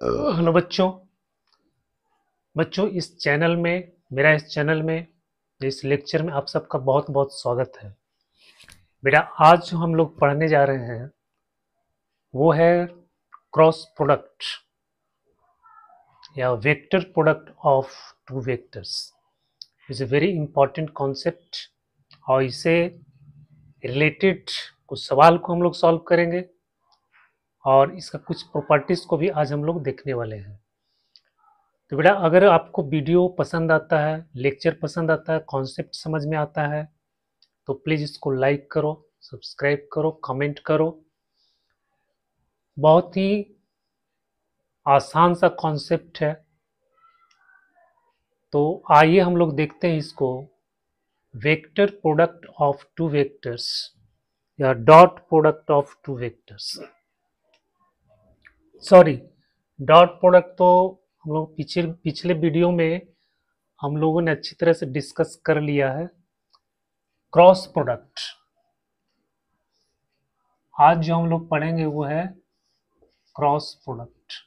Hello बच्चों। इस channel में इस लेक्चर में आप सबका बहुत बहुत स्वागत है। बेटा, आज जो हम लोग पढ़ने जा रहे हैं वो है क्रॉस प्रोडक्ट या vector product of two vectors. Is a very important concept और इसे रिलेटेड कुछ सवाल को हम लोग सॉल्व करेंगे और इसका कुछ प्रॉपर्टीज को भी आज हम लोग देखने वाले हैं। तो बेटा, अगर आपको वीडियो पसंद आता है, लेक्चर पसंद आता है, कॉन्सेप्ट समझ में आता है तो प्लीज़ इसको लाइक करो, सब्सक्राइब करो, कमेंट करो। बहुत ही आसान सा कॉन्सेप्ट है। तो आइए हम लोग देखते हैं इसको। Vector product of two vectors या dot product of two vectors. Sorry, dot product तो हम लोग पिछले वीडियो में हम लोगों ने अच्छी तरह से डिस्कस कर लिया है। क्रॉस प्रोडक्ट आज जो हम लोग पढ़ेंगे वो है क्रॉस प्रोडक्ट।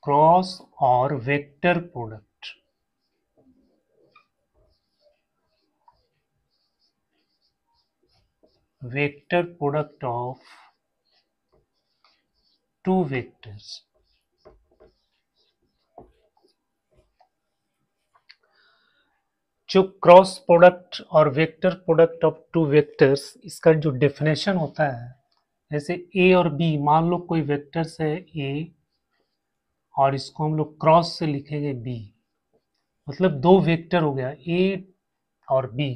क्रॉस और vector product. Vector product of two vectors. जो क्रॉस प्रोडक्ट और vector product of two vectors, इसका जो डेफिनेशन होता है, जैसे ए और बी, मान लो कोई वेक्टर्स है ए और इसको हम लोग क्रॉस से लिखेंगे बी, मतलब दो वेक्टर हो गया ए और बी।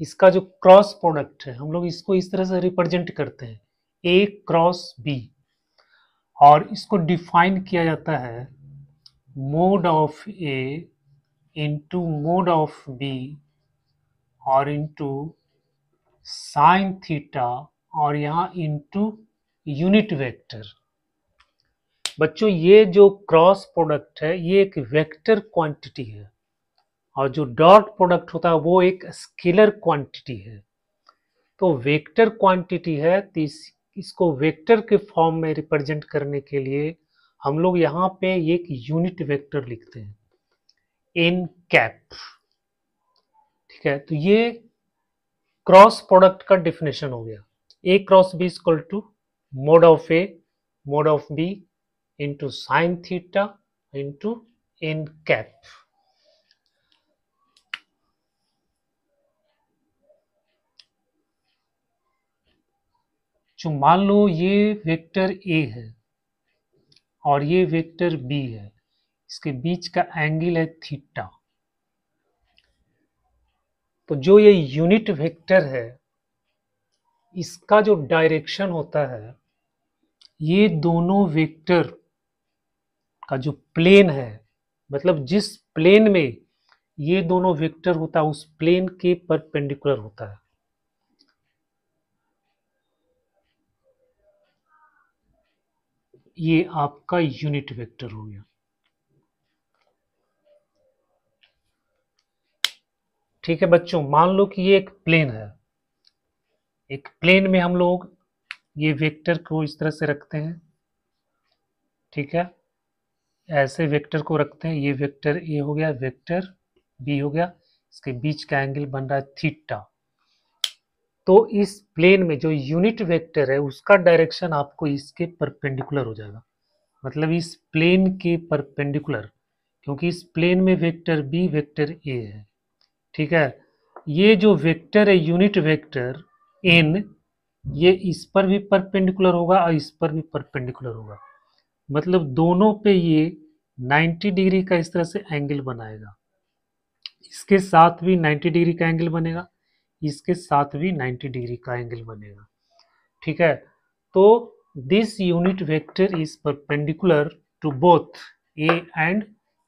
इसका जो क्रॉस प्रोडक्ट है हम लोग इसको इस तरह से रिप्रेजेंट करते हैं, ए क्रॉस बी, और इसको डिफाइन किया जाता है mod of A into mod of B और इंटू साइन थीटा और यहाँ इंटू यूनिट वेक्टर। बच्चों, ये जो क्रॉस प्रोडक्ट है ये एक वेक्टर क्वांटिटी है और जो डॉट प्रोडक्ट होता है वो एक स्केलर क्वांटिटी है। तो वेक्टर क्वांटिटी है तो इसको वेक्टर के फॉर्म में रिप्रेजेंट करने के लिए हम लोग यहाँ पे एक यूनिट वेक्टर लिखते हैं, एन कैप। ठीक है, तो ये क्रॉस प्रोडक्ट का डेफिनेशन हो गया। A cross B equal to mod of A mod of B into sine theta into N cap. जो मान लो ये वेक्टर ए है और ये वेक्टर बी है, इसके बीच का एंगल है थीटा। तो जो ये यूनिट वेक्टर है इसका जो डायरेक्शन होता है, ये दोनों वेक्टर का जो प्लेन है, मतलब जिस प्लेन में ये दोनों वेक्टर होता है उस प्लेन के परपेंडिकुलर होता है। ये आपका यूनिट वेक्टर हो गया। ठीक है बच्चों, मान लो कि ये एक प्लेन है। एक प्लेन में हम लोग ये वेक्टर को इस तरह से रखते हैं। ठीक है, ऐसे वेक्टर को रखते हैं। ये वेक्टर ए हो गया, वेक्टर बी हो गया, इसके बीच का एंगल बन रहा है थीटा। तो इस प्लेन में जो यूनिट वेक्टर है उसका डायरेक्शन आपको इसके परपेंडिकुलर हो जाएगा, मतलब इस प्लेन के परपेंडिकुलर, क्योंकि इस प्लेन में वेक्टर बी वेक्टर ए है। ठीक है, ये जो वेक्टर है यूनिट वेक्टर एन, ये इस पर भी परपेंडिकुलर होगा और इस पर भी परपेंडिकुलर होगा, मतलब दोनों पे ये 90 डिग्री का इस तरह से एंगल बनाएगा। इसके साथ भी 90 डिग्री का एंगल बनेगा, इसके साथ भी 90 डिग्री का एंगल बनेगा। ठीक है, तो this unit vector is perpendicular to both A and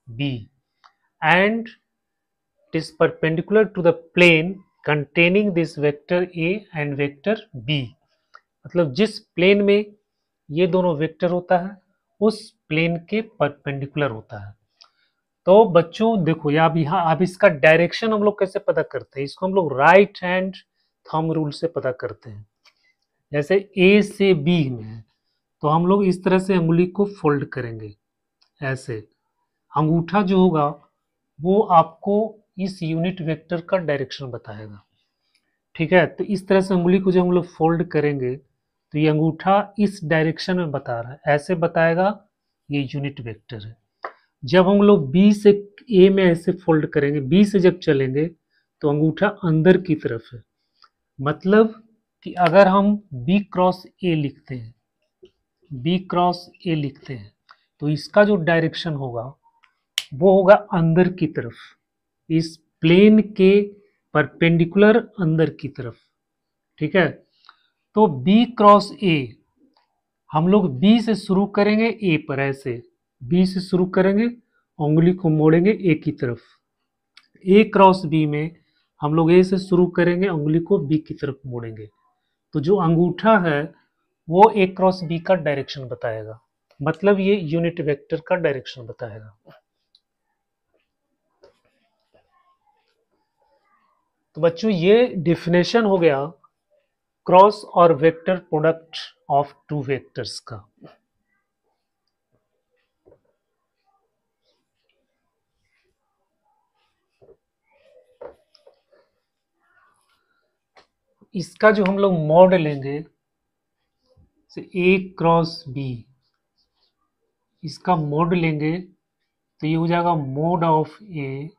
B and it is perpendicular to the plane containing this vector A and vector B, मतलब जिस प्लेन में ये दोनों वेक्टर होता है उस प्लेन के परपेंडिकुलर होता है। तो बच्चों देखो यहाँ अब इसका डायरेक्शन हम लोग कैसे पता करते हैं, इसको हम लोग राइट हैंड थंब रूल से पता करते हैं। जैसे ए से बी में है तो हम लोग इस तरह से अंगुली को फोल्ड करेंगे, ऐसे अंगूठा जो होगा वो आपको इस यूनिट वेक्टर का डायरेक्शन बताएगा। ठीक है, तो इस तरह से अंगुली को जब हम लोग फोल्ड करेंगे तो ये अंगूठा इस डायरेक्शन में बता रहा है, ऐसे बताएगा, ये यूनिट वेक्टर है। जब हम लोग बी से ए में ऐसे फोल्ड करेंगे, बी से जब चलेंगे तो अंगूठा अंदर की तरफ है, मतलब कि अगर हम बी क्रॉस ए लिखते हैं, बी क्रॉस ए लिखते हैं तो इसका जो डायरेक्शन होगा वो होगा अंदर की तरफ, इस प्लेन के परपेंडिकुलर अंदर की तरफ। ठीक है, तो बी क्रॉस ए हम लोग बी से शुरू करेंगे ए पर, ऐसे बी से शुरू करेंगे, उंगली को मोड़ेंगे ए की तरफ। ए क्रॉस बी में हम लोग ए से शुरू करेंगे, उंगली को बी की तरफ मोड़ेंगे, तो जो अंगूठा है वो ए क्रॉस बी का डायरेक्शन बताएगा, मतलब ये यूनिट वेक्टर का डायरेक्शन बताएगा। तो बच्चों ये डिफिनेशन हो गया क्रॉस और vector product of two vectors का। इसका जो हम लोग मॉड लेंगे, ए क्रॉस बी, इसका मोड लेंगे तो ये हो जाएगा mod of A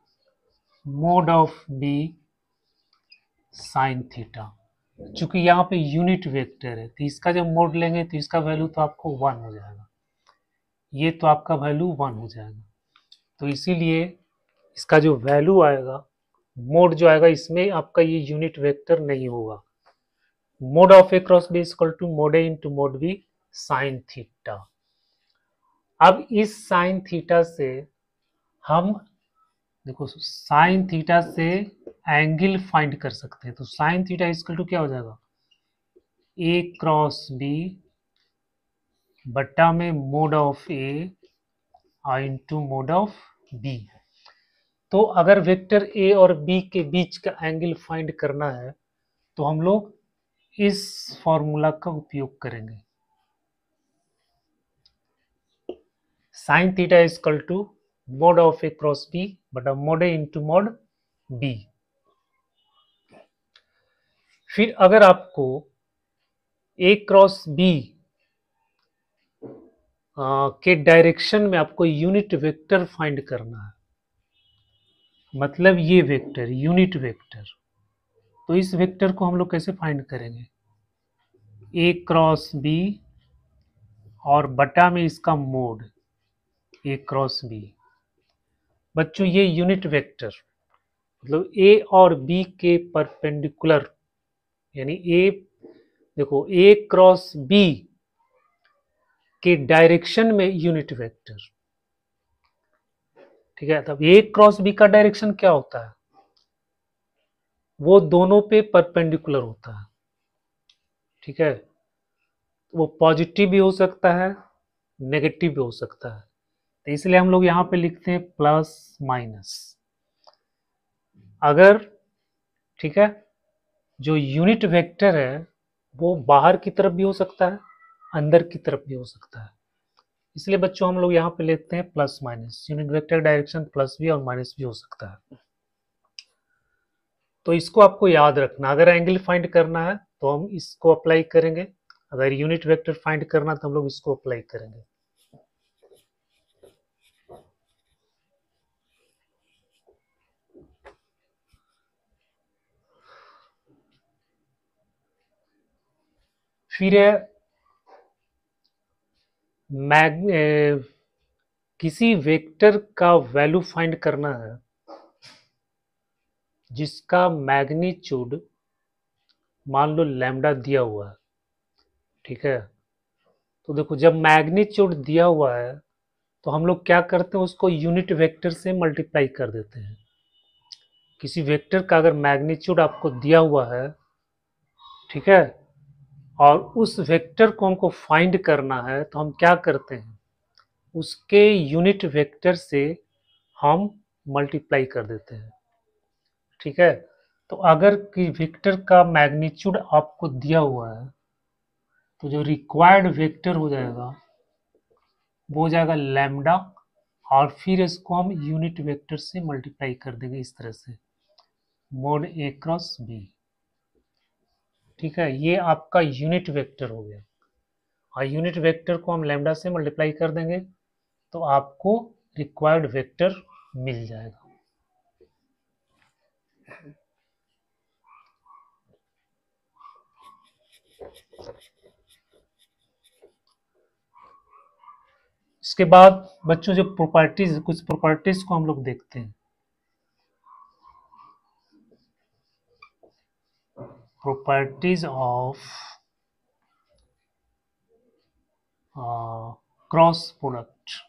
mod of B sine theta. चूंकि यहाँ पे यूनिट वेक्टर है तो इसका जब मोड लेंगे तो इसका वैल्यू तो आपको 1 हो जाएगा, ये तो आपका वैल्यू 1 हो जाएगा। तो इसीलिए इसका जो वैल्यू आएगा, मोड जो आएगा, इसमें आपका ये यूनिट वेक्टर नहीं होगा। Mod of A cross B equal to mod A into mod B sine theta. अब इस साइन थीटा से हम देखो साइन थीटा से एंगल फाइंड कर सकते हैं, तो साइन थीटा इक्वल टू क्या हो जाएगा, ए क्रॉस बी बट्टा में mod of A into mod of B. तो अगर वेक्टर ए और बी के बीच का एंगल फाइंड करना है तो हम लोग इस फॉर्मूला का उपयोग करेंगे, sine theta equal to mod of A cross B बटा mod A into mod B. फिर अगर आपको ए क्रॉस बी के डायरेक्शन में आपको यूनिट वेक्टर फाइंड करना है, मतलब ये वेक्टर यूनिट वेक्टर, तो इस वेक्टर को हम लोग कैसे फाइंड करेंगे, ए क्रॉस बी और बटा में इसका मोड ए क्रॉस बी। बच्चों ये यूनिट वेक्टर मतलब ए और बी के परपेंडिकुलर, यानी ए देखो ए क्रॉस बी के डायरेक्शन में यूनिट वेक्टर। ठीक है, तब ए क्रॉस बी का डायरेक्शन क्या होता है, वो दोनों पे परपेंडिकुलर होता है। ठीक है, वो पॉजिटिव भी हो सकता है, नेगेटिव भी हो सकता है, तो इसलिए हम लोग यहां पे लिखते हैं प्लस माइनस। अगर ठीक है, जो यूनिट वेक्टर है वो बाहर की तरफ भी हो सकता है, अंदर की तरफ भी हो सकता है, इसलिए बच्चों हम लोग यहाँ पे लेते हैं plus minus. Unit vector direction plus भी और माइनस भी हो सकता है, तो इसको आपको याद रखना। अगर एंगल फाइंड करना है तो हम इसको अप्लाई करेंगे, अगर यूनिट वेक्टर फाइंड करना तो हम लोग इसको अप्लाई करेंगे। फिर किसी वेक्टर का वैल्यू फाइंड करना है जिसका मैग्नीट्यूड मान लो लैम्डा दिया हुआ है। ठीक है, तो देखो जब मैग्नीट्यूड दिया हुआ है तो हम लोग क्या करते हैं, उसको यूनिट वेक्टर से मल्टीप्लाई कर देते हैं किसी वेक्टर का अगर मैग्नीट्यूड आपको दिया हुआ है, ठीक है, और उस वेक्टर को हमको फाइंड करना है, तो हम क्या करते हैं, उसके यूनिट वेक्टर से हम मल्टीप्लाई कर देते हैं। ठीक है, तो अगर कि वेक्टर का मैग्नीट्यूड आपको दिया हुआ है, तो जो रिक्वायर्ड वेक्टर हो जाएगा वो हो जाएगा लैम्डा, और फिर इसको हम यूनिट वेक्टर से मल्टीप्लाई कर देंगे इस तरह से, मोड ए क्रॉस बी। ठीक है, ये आपका यूनिट वेक्टर हो गया, और यूनिट वेक्टर को हम लैम्डा से मल्टीप्लाई कर देंगे तो आपको रिक्वायर्ड वेक्टर मिल जाएगा। इसके बाद बच्चों जो प्रॉपर्टीज, कुछ प्रॉपर्टीज को हम लोग देखते हैं। Properties of cross product.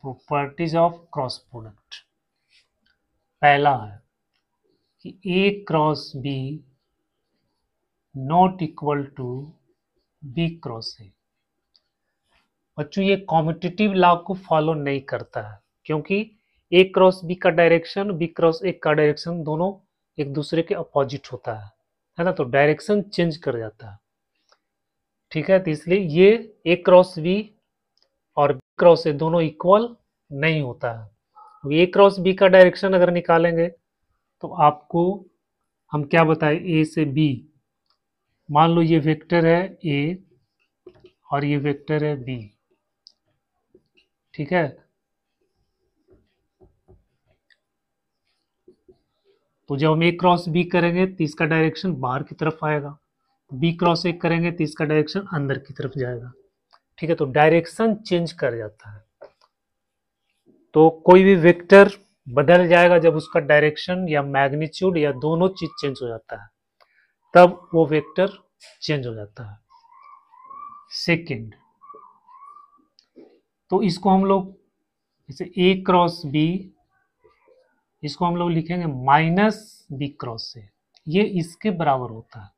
Properties of cross product, पहला है कि A cross B not equal to B cross A. बच्चों ये कॉम्पिटिटिव लॉ को फॉलो नहीं करता है, क्योंकि ए क्रॉस बी का डायरेक्शन, बी क्रॉस ए का डायरेक्शन दोनों एक दूसरे के अपोजिट होता है ना, तो डायरेक्शन चेंज कर जाता है। ठीक है, तो इसलिए ये ए क्रॉस बी और बी क्रॉस ए दोनों इक्वल नहीं होता है। ए क्रॉस बी का डायरेक्शन अगर निकालेंगे तो आपको हम क्या बताएं, ए से बी, मान लो ये वेक्टर है ए और ये वेक्टर है बी। ठीक है, तो जब हम ए क्रॉस बी करेंगे तो इसका डायरेक्शन बाहर की तरफ आएगा, बी क्रॉस ए करेंगे तो इसका डायरेक्शन अंदर की तरफ जाएगा। ठीक है, तो डायरेक्शन चेंज कर जाता है। तो कोई भी वेक्टर बदल जाएगा जब उसका डायरेक्शन या मैग्नीट्यूड या दोनों चीज चेंज हो जाता है, तब वो वेक्टर चेंज हो जाता है। सेकंड, तो इसको हम लोग जैसे ए क्रॉस बी, इसको हम लोग लिखेंगे माइनस बी क्रॉस ए, ये इसके बराबर होता है।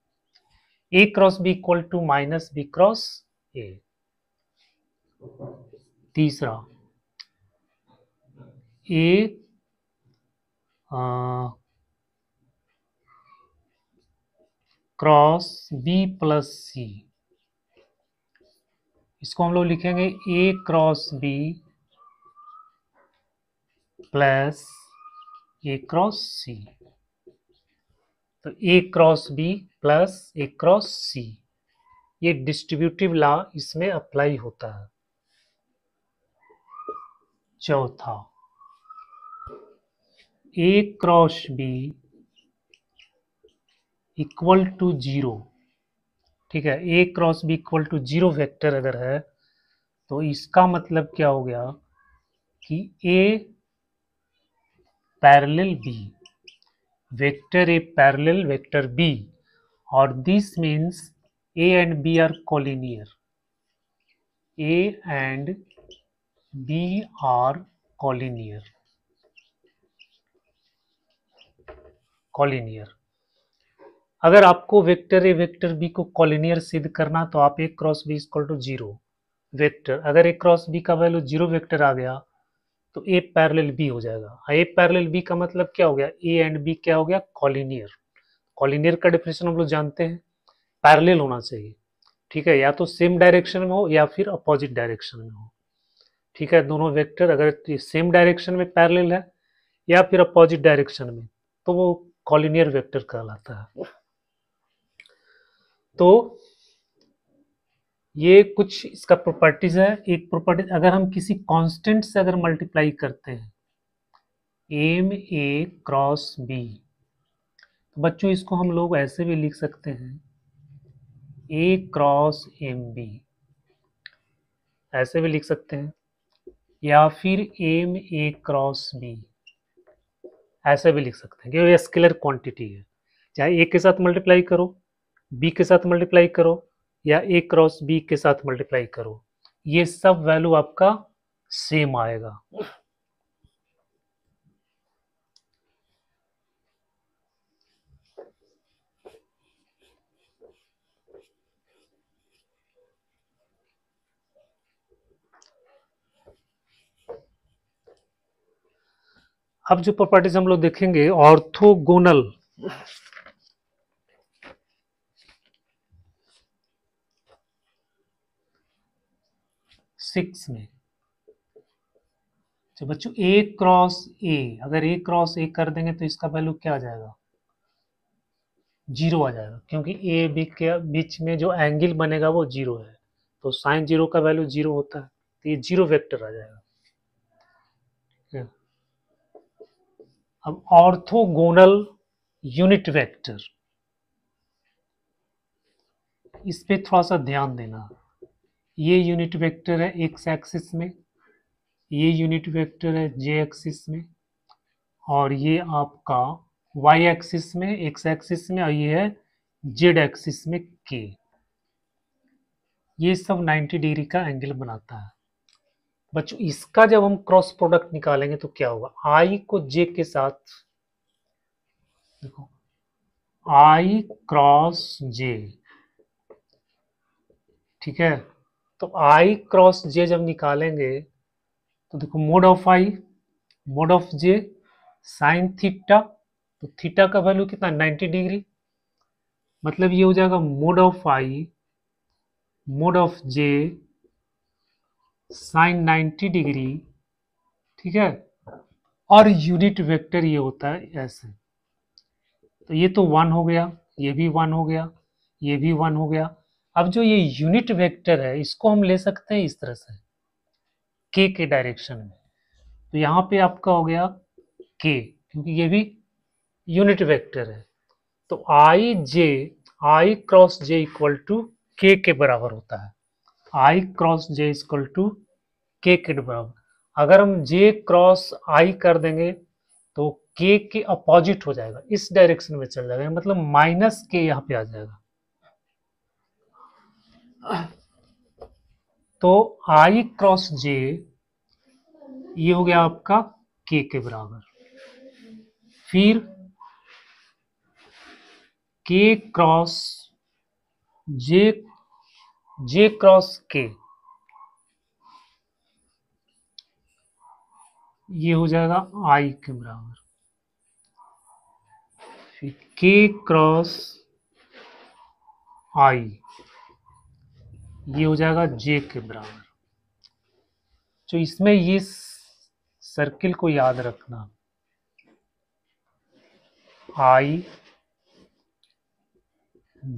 A cross B equal to minus B cross A. तीसरा, A cross B plus C, इसको हम लोग लिखेंगे A cross B plus A cross C. तो A cross B plus A cross C, ये डिस्ट्रीब्यूटिव लॉ इसमें अप्लाई होता है। चौथा, A cross B equal to zero. ठीक है, A cross B equal to zero vector अगर है तो इसका मतलब क्या हो गया कि ए parallel B, vector A parallel vector B, और this means A and B are collinear, A and B are collinear, collinear. अगर आपको वेक्टर ए वेक्टर बी को कोलिनियर सिद्ध करना तो आप A cross B equal to zero vector, अगर A cross B का वैल्यू जीरो वेक्टर आ गया तो ए पैरेलल बी हो जाएगा। ए पैरेलल बी का मतलब क्या हो गया, ए एंड बी क्या हो गया, कोलिनियर। कोलिनियर का डेफिनेशन हम लोग जानते हैं, पैरेलल होना चाहिए। ठीक है, या तो सेम डायरेक्शन में हो या फिर अपोजिट डायरेक्शन में हो। ठीक है, दोनों वेक्टर अगर सेम डायरेक्शन में पैरेलल है या फिर अपोजिट डायरेक्शन में, तो वो कोलिनियर वेक्टर कहलाता है। तो ये कुछ इसका प्रॉपर्टीज है। एक प्रॉपर्टीज, अगर हम किसी कांस्टेंट से अगर मल्टीप्लाई करते हैं एम ए क्रॉस बी, तो बच्चों इसको हम लोग ऐसे भी लिख सकते हैं ए क्रॉस एम बी, ऐसे भी लिख सकते हैं, या फिर एम ए क्रॉस बी, ऐसे भी लिख सकते हैं, क्योंकि ये स्केलर क्वांटिटी है। चाहे ए के साथ मल्टीप्लाई करो, बी के साथ मल्टीप्लाई करो, या ए क्रॉस बी के साथ मल्टीप्लाई करो, ये सब वैल्यू आपका सेम आएगा। अब जो प्रॉपर्टीज हम लोग देखेंगे ऑर्थोगोनल, 6 में। तो बच्चों ए क्रॉस ए, अगर ए क्रॉस ए कर देंगे तो इसका वैल्यू क्या आ जाएगा, 0 आ जाएगा, क्योंकि ए बी के बीच में जो एंगल बनेगा वो 0 है, तो साइन 0 का वैल्यू 0 होता है, तो ये 0 वेक्टर आ जाएगा। ठीक है? अब ऑर्थोगोनल यूनिट वेक्टर, इस पे थोड़ा सा ध्यान देना। ये यूनिट वेक्टर है एक्स एक्सिस में, ये यूनिट वेक्टर है जे एक्सिस में, और ये आपका वाई एक्सिस में, एक्स एक्सिस में, और ये है जेड एक्सिस में के। ये सब 90 डिग्री का एंगल बनाता है। बच्चों इसका जब हम क्रॉस प्रोडक्ट निकालेंगे तो क्या होगा, आई को जे के साथ, देखो आई क्रॉस जे, ठीक है, तो आई क्रॉस जे जब निकालेंगे तो देखो mod of J sine theta, तो थीटा का वैल्यू कितना 90 डिग्री, मतलब ये हो जाएगा mod of J sine 90 degree. ठीक है, और यूनिट वेक्टर ये होता है ऐसे, तो ये तो 1 हो गया, ये भी 1 हो गया, ये भी 1 हो गया। अब जो ये यूनिट वेक्टर है इसको हम ले सकते हैं इस तरह से के डायरेक्शन में, तो यहाँ पे आपका हो गया के, क्योंकि ये भी यूनिट वेक्टर है, तो आई क्रॉस जे इक्वल टू के बराबर होता है, आई क्रॉस जे इक्वल टू के बराबर। अगर हम जे क्रॉस आई कर देंगे तो के अपोजिट हो जाएगा, इस डायरेक्शन में चल जाएगा, मतलब माइनस के यहाँ पे आ जाएगा, तो आई क्रॉस जे ये हो गया आपका के बराबर, फिर के क्रॉस जे, जे क्रॉस के ये हो जाएगा आई के बराबर, फिर के क्रॉस आई ये हो जाएगा जे के बराबर। तो इसमें ये सर्किल को याद रखना, आई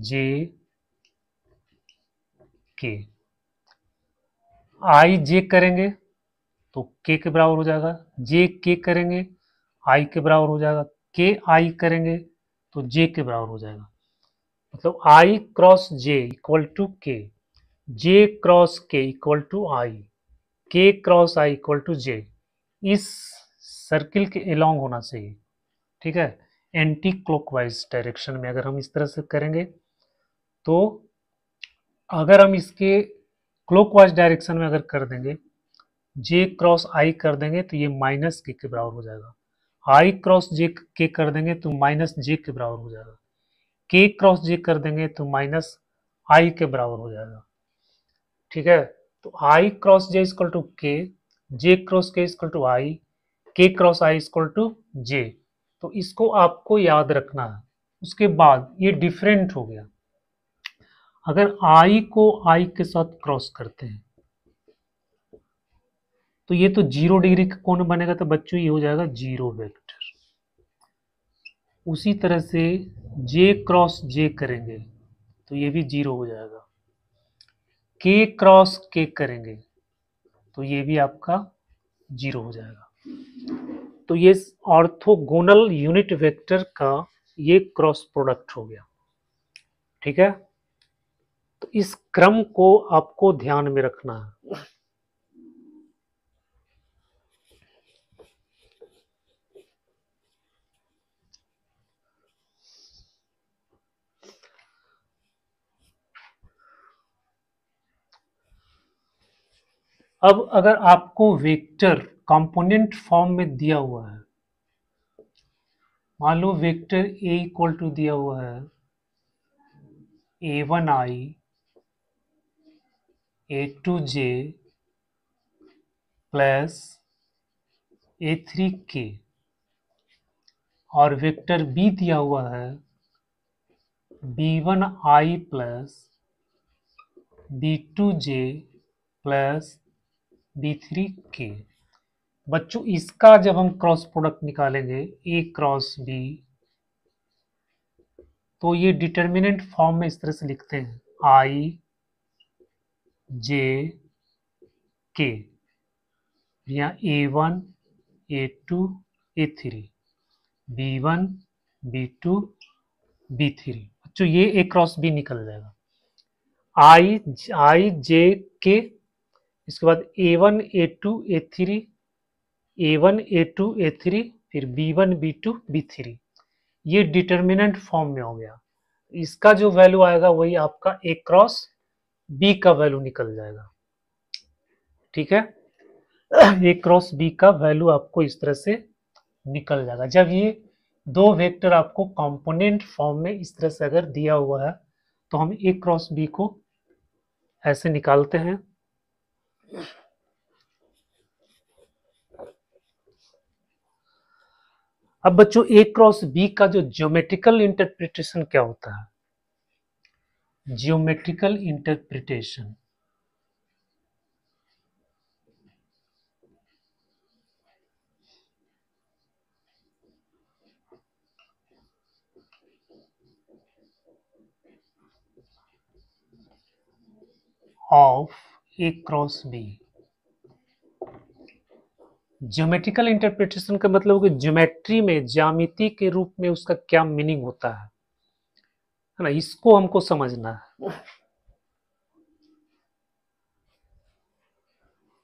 जे के, आई जे करेंगे तो के बराबर हो जाएगा, जे के करेंगे आई के बराबर हो जाएगा, के आई करेंगे तो जे के बराबर हो जाएगा, मतलब आई क्रॉस जे इक्वल टू के, जे क्रॉस के इक्वल टू आई, के क्रॉस आई इक्वल टू जे, इस सर्किल के अलोंग होना चाहिए। ठीक है, एंटी क्लॉकवाइज डायरेक्शन में अगर हम इस तरह से करेंगे, तो अगर हम इसके क्लॉकवाइज डायरेक्शन में अगर कर देंगे, जे क्रॉस आई कर देंगे तो ये माइनस के बराबर हो जाएगा, आई क्रॉस जे के कर देंगे तो माइनस जे के बराबर हो जाएगा, के क्रॉस जे कर देंगे तो माइनस आई के बराबर हो जाएगा। ठीक है, तो आई क्रॉस जे इक्वल टू के, जे क्रॉस के इक्वल टू आई, के क्रॉस आई इक्वल टू जे, तो इसको आपको याद रखना है। उसके बाद ये डिफरेंट हो गया, अगर आई को आई के साथ क्रॉस करते हैं तो ये तो 0 डिग्री का कोण बनेगा, तो बच्चों ये हो जाएगा 0 वेक्टर। उसी तरह से जे क्रॉस जे करेंगे तो ये भी 0 हो जाएगा, के क्रॉस के करेंगे तो ये भी आपका 0 हो जाएगा। तो ये ऑर्थोगोनल यूनिट वेक्टर का ये क्रॉस प्रोडक्ट हो गया। ठीक है, तो इस क्रम को आपको ध्यान में रखना है। अब अगर आपको वेक्टर कंपोनेंट फॉर्म में दिया हुआ है, मान लो वेक्टर ए इक्वल टू दिया हुआ है a1i a2j प्लस a3k, और वेक्टर बी दिया हुआ है b1i plus b2j plus b3k। बच्चों इसका जब हम क्रॉस प्रोडक्ट निकालेंगे a क्रॉस b, तो ये डिटर्मिनेंट फॉर्म में इस तरह से लिखते हैं i j k, यहाँ a1 a2 a3 b1 b2 b3। बच्चों ये a क्रॉस b निकल जाएगा i j k, इसके बाद a1 a2 a3 a1 a2 a3 फिर b1 b2 b3। ये डिटर्मिनेंट फॉर्म में हो गया। इसका जो वैल्यू आएगा वही आपका a क्रॉस b का वैल्यू निकल जाएगा। ठीक है, a क्रॉस b का वैल्यू आपको इस तरह से निकल जाएगा। जब ये दो वेक्टर आपको कंपोनेंट फॉर्म में इस तरह से अगर दिया हुआ है तो हम a क्रॉस b को ऐसे निकालते हैं। अब बच्चों a क्रॉस b का जो ज्योमेट्रिकल इंटरप्रिटेशन क्या होता है? Geometrical interpretation of a cross b। Geometrical interpretation का मतलब कि ज्योमेट्री में ज्यामिति के रूप में उसका क्या मीनिंग होता है ना, इसको हमको समझना है।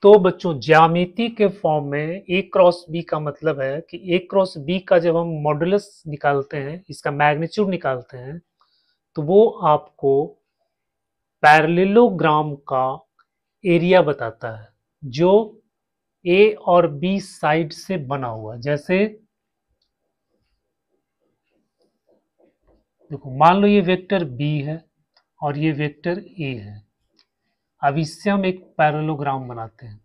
तो बच्चों ज्यामिति के फॉर्म में a क्रॉस b का मतलब है कि a क्रॉस b का जब हम मॉडुलस निकालते हैं, इसका मैग्नीट्यूड निकालते हैं, तो वो आपको पैरेललोग्राम का एरिया बताता है जो a और b साइड से बना हुआ। जैसे देखो, मान लो ये वेक्टर b है और ये वेक्टर a है। अब इससे हम एक पैरेललोग्राम बनाते हैं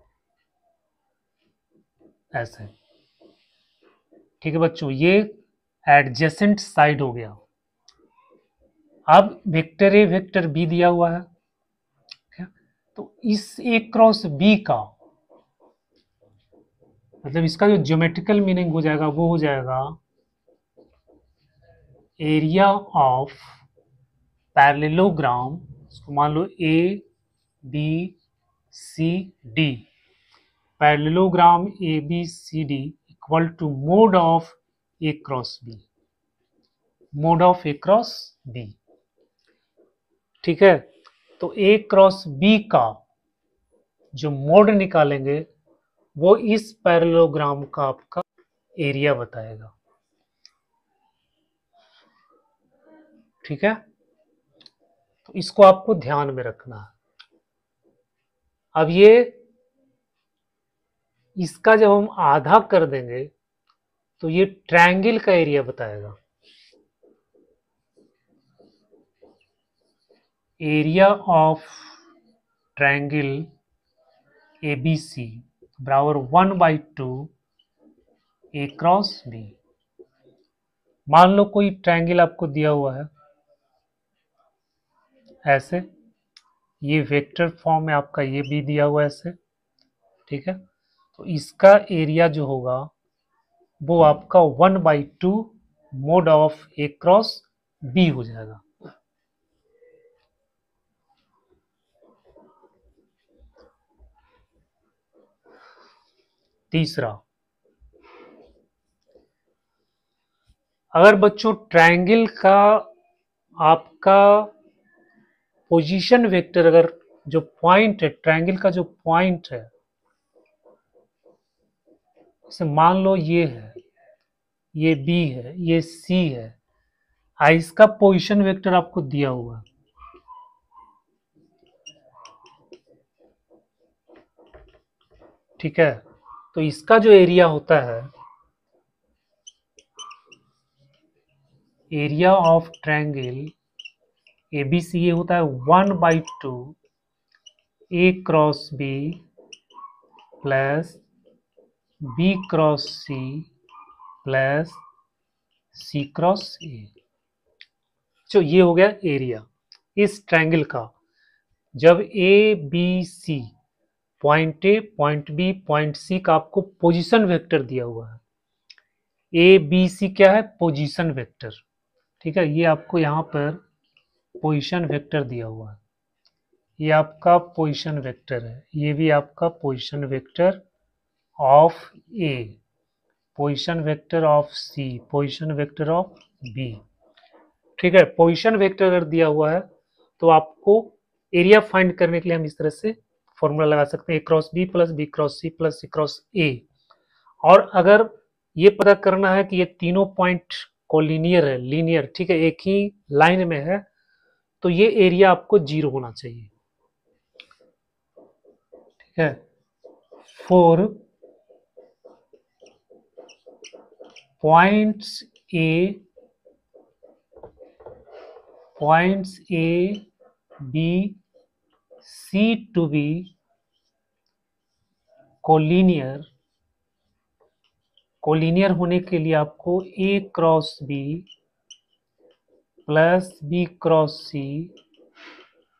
ऐसे। ठीक है बच्चों, ये एडजेसेंट साइड हो गया। अब वेक्टर ए वेक्टर बी दिया हुआ है, तो इस ए क्रॉस बी का मतलब इसका जो ज्योमेट्रिकल मीनिंग हो जाएगा वो हो जाएगा एरिया ऑफ पैरेललोग्राम। इसको मान लो A B C D, parallelogram A B C D equal to mod of A cross B, mod of A cross B. ठीक है, तो ए क्रॉस बी का जो मोड निकालेंगे वो इस पैरेललोग्राम का आपका एरिया बताएगा। ठीक है, तो इसको आपको ध्यान में रखना है। अब ये इसका जब हम आधा कर देंगे तो ये ट्रायंगल का एरिया बताएगा। एरिया ऑफ ट्रायंगल ABC बराबर 1/2 ए क्रॉस बी। मान लो कोई ट्रायंगल आपको दिया हुआ है ऐसे, ये वेक्टर फॉर्म में आपका ये भी दिया हुआ है ऐसे। ठीक है, तो इसका एरिया जो होगा वो आपका 1/2 mod of A cross B हो जाएगा। तीसरा, अगर बच्चों ट्रायंगल का आपका पोजीशन वेक्टर, अगर जो पॉइंट है ट्रायंगल का जो पॉइंट है, जैसे मान लो ये है, ये बी है, ये सी है, इसका पोजीशन वेक्टर आपको दिया हुआ है। ठीक है, तो इसका जो एरिया होता है, एरिया ऑफ ट्रायंगल ABC, ये होता है 1/2 A cross B plus B cross C plus C cross A. जो ये हो गया एरिया इस ट्रायंगल का। जब A B C, point A, point B, point C का आपको पोजीशन वेक्टर दिया हुआ है। ए बी सी क्या है? Position vector. ठीक है, ये आपको यहाँ पर पोजीशन वेक्टर दिया हुआ है। ये आपका पोजीशन वेक्टर है, ये भी आपका position vector of A, position vector of C, position vector of B. ठीक है, पोजीशन वेक्टर अगर दिया हुआ है तो आपको एरिया फाइंड करने के लिए हम इस तरह से फॉर्मूला लगा सकते हैं, A cross B plus B cross C plus C cross A. और अगर ये पता करना है कि ये तीनों पॉइंट कोलिनियर है, लीनियर, ठीक है, एक ही लाइन में है, तो ये एरिया आपको 0 होना चाहिए। ठीक है, for points A, B C to be collinear, collinear होने के लिए आपको A cross B plus B cross C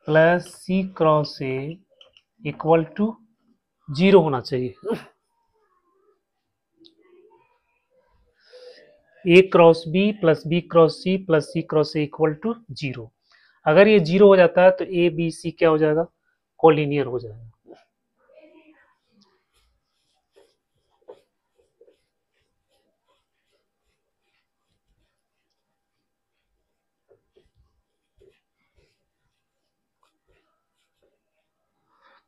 plus C cross A equal to 0 होना चाहिए। A cross B plus B cross C plus C cross A equal to 0। अगर ये 0 हो जाता है तो ए बी सी क्या हो जाएगा? कोलिनियर हो जाएगा।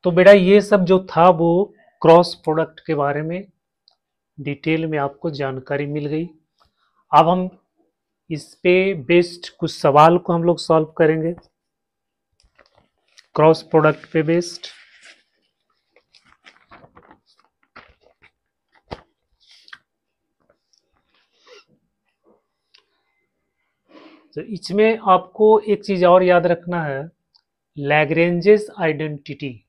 तो बेटा ये सब जो था वो क्रॉस प्रोडक्ट के बारे में डिटेल में आपको जानकारी मिल गई। अब हम इस पे बेस्ड कुछ सवाल को हम लोग सॉल्व करेंगे, क्रॉस प्रोडक्ट पे बेस्ड। तो इसमें आपको एक चीज और याद रखना है, लैग्रेंजेस आइडेंटिटी।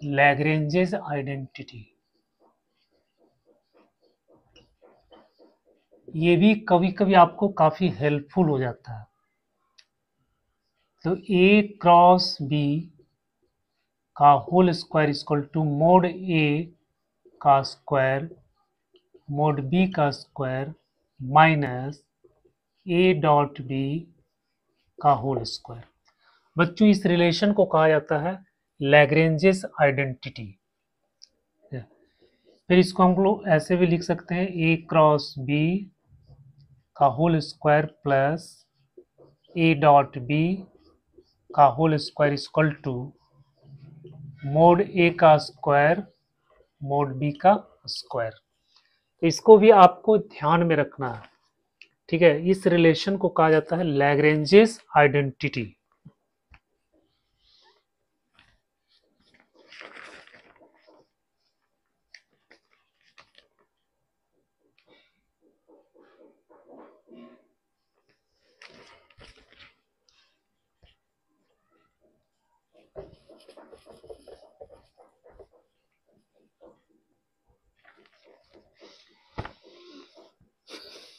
लैग्रेंजेस आइडेंटिटी ये भी कभी कभी आपको काफी हेल्पफुल हो जाता है। तो ए क्रॉस बी का whole square equal to mod A का स्क्वायर मोड बी का square minus A dot B का होल स्क्वायर। बच्चों इस रिलेशन को कहा जाता है लैग्रेंजेस आइडेंटिटी। फिर इसको हम लोग ऐसे भी लिख सकते हैं, ए क्रॉस बी का whole square plus A dot B का whole square equal to mod A का स्क्वायर मोड बी का स्क्वायर। तो इसको भी आपको ध्यान में रखना है। ठीक है, इस रिलेशन को कहा जाता है लैग्रेंजेस आइडेंटिटी।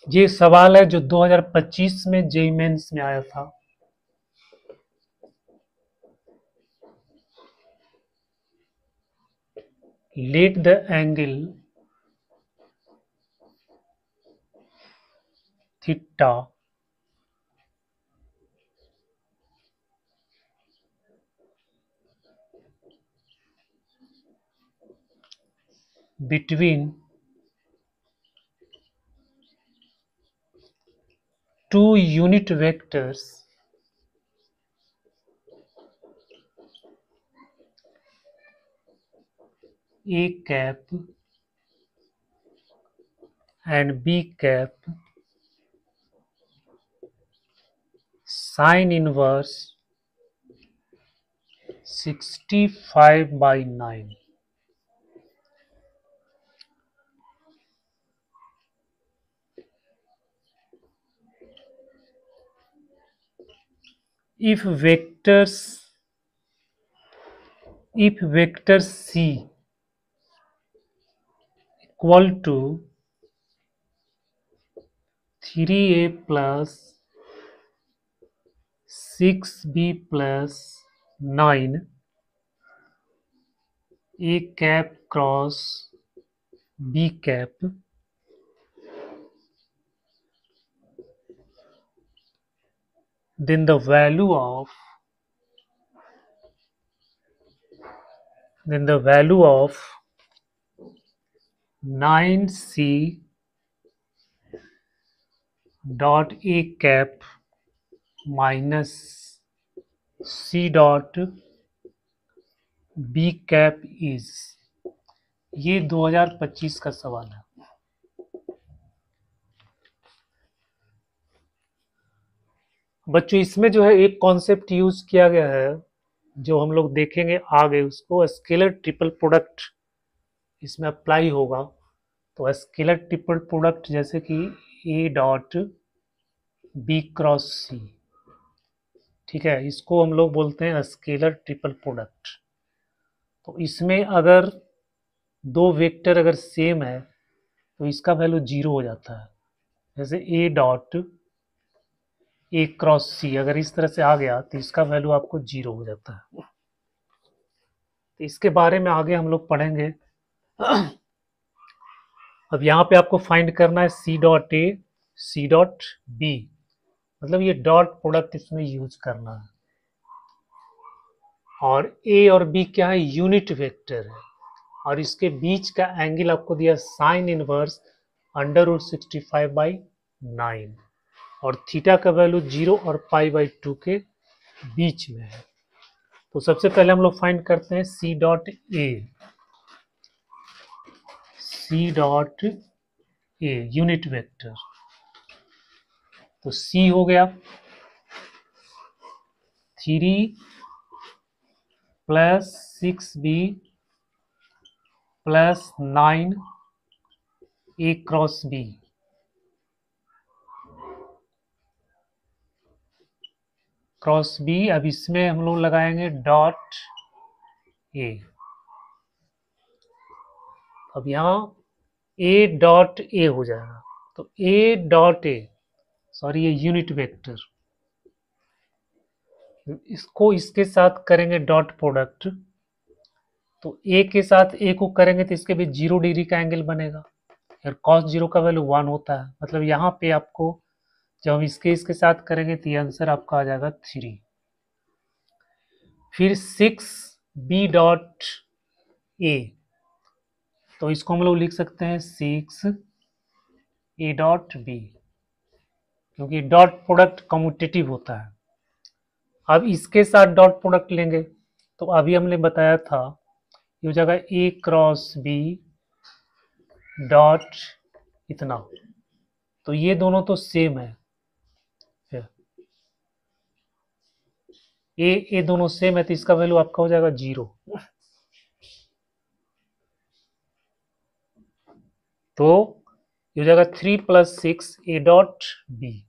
ये सवाल है जो 2025 में जेईई मेंस में आया था। Let the angle theta between two unit vectors A cap and B cap sine inverse 65/9. If vectors if vector c equal to 3a plus 6b plus 9 a cap cross b cap, then the value of 9c dot a cap minus c dot b cap is, ये 2025 का सवाल है। बच्चों इसमें जो है एक concept use किया गया है जो हम लोग देखेंगे आगे, उसको स्केलर ट्रिपल प्रोडक्ट इसमें अप्लाई होगा। तो स्केलर ट्रिपल प्रोडक्ट जैसे कि ए डॉट बी क्रॉस सी, ठीक है, इसको हम लोग बोलते हैं स्केलर ट्रिपल प्रोडक्ट। तो इसमें अगर दो वेक्टर अगर सेम है तो इसका वैल्यू 0 हो जाता है। जैसे ए डॉट ए क्रॉस सी अगर इस तरह से आ गया तो इसका वैल्यू आपको 0 हो जाता है। तो इसके बारे में आगे हम लोग पढ़ेंगे। अब यहाँ पे आपको फाइंड करना है C dot A C dot B, मतलब ये डॉट प्रोडक्ट इसमें यूज करना है। और ए और बी क्या है, यूनिट वेक्टर है, और इसके बीच का एंगल आपको दिया साइन इनवर्स √65/9, और थीटा का वैल्यू 0 और π/2 के बीच में है। तो सबसे पहले हम लोग फाइंड करते हैं C dot A unit vector. तो सी हो गया 3 plus 6b plus 9 A cross B, cross B. अब इसमें हम लोग लगाएंगे डॉट ए। अब यहाँ ए डॉट ए हो जाएगा, तो ए डॉट ए, सॉरी ये यूनिट वेक्टर, इसको इसके साथ करेंगे डॉट प्रोडक्ट। तो ए के साथ ए को करेंगे तो इसके बीच 0 डिग्री का एंगल बनेगा, और cos 0 का वैल्यू 1 होता है। मतलब यहाँ पे आपको जब हम इसके साथ करेंगे तो ये आंसर आपका आ जाएगा 3। फिर 6b डॉट ए, तो इसको हम लोग लिख सकते हैं 6a डॉट बी, क्योंकि डॉट प्रोडक्ट कम्यूटेटिव होता है। अब इसके साथ डॉट प्रोडक्ट लेंगे तो अभी हमने बताया था ये हो जाएगा ए क्रॉस बी डॉट इतना। तो ये दोनों तो सेम है, ए दोनों सेम है, तो इसका वैल्यू आपका हो जाएगा 0। तो ये हो जाएगा 3 प्लस 6 ए डॉट बी।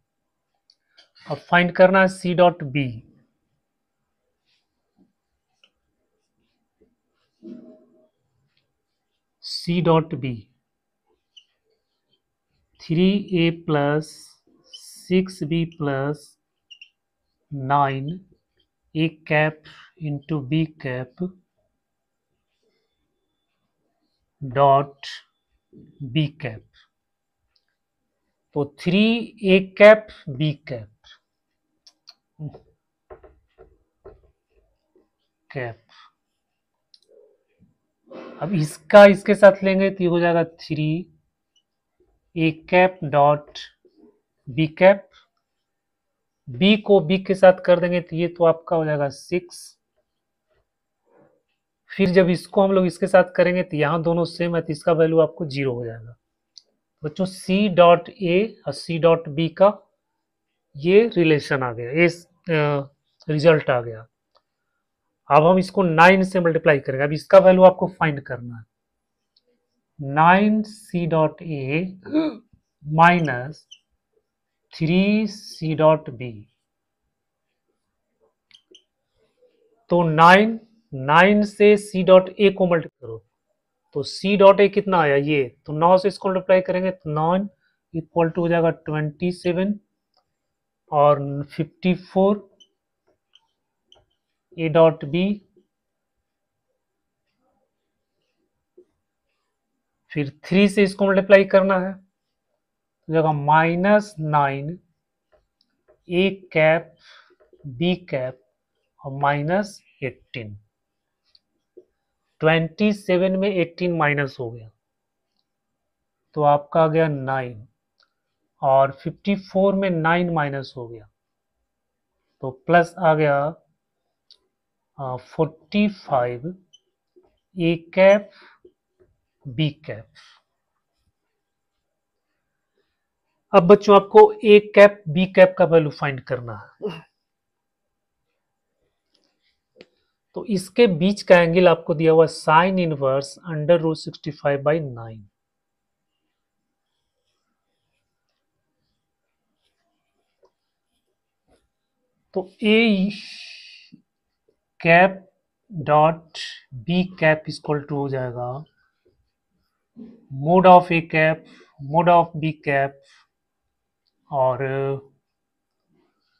अब फाइंड करना है C dot B. C dot B 3a plus 6b plus 9 A cap into B cap dot B cap. तो 3a cap B cap cap. अब इसका इसके साथ लेंगे तो ये हो जाएगा 3a cap dot B cap. B को बी के साथ कर देंगे तो ये तो आपका हो जाएगा 6। फिर जब इसको हम लोग इसके साथ करेंगे तो यहाँ दोनों सेम है, तो इसका वैल्यू आपको 0 हो जाएगा। बच्चों सी डॉट ए और सी डॉट बी का ये रिलेशन आ गया, ये रिजल्ट आ गया। अब हम इसको 9 से मल्टीप्लाई करेंगे। अब इसका वैल्यू आपको फाइंड करना है, 9 C dot A minus 3 C dot B. तो 9 9 से सी डॉट ए को मल्टीप्लाई करो, तो सी डॉट ए कितना आया ये, तो 9 से इसको मल्टीप्लाई करेंगे तो 9 इक्वल टू हो जाएगा 27 और 54 ए डॉट बी, फिर 3 से इसको मल्टीप्लाई करना है तो जाएगा -9 ए कैप बी कैप और -18। 27 में 18 माइनस हो गया तो आपका आ गया 9 और 54 में 9 माइनस हो गया तो प्लस आ गया 45 ए कैप बी कैप। अब बच्चों आपको ए कैप बी कैप का वैल्यू फाइंड करना है, तो इसके बीच का एंगल आपको दिया हुआ साइन इनवर्स √65/9। तो A cap dot B cap equal to हो जाएगा mod of A cap mod of B cap और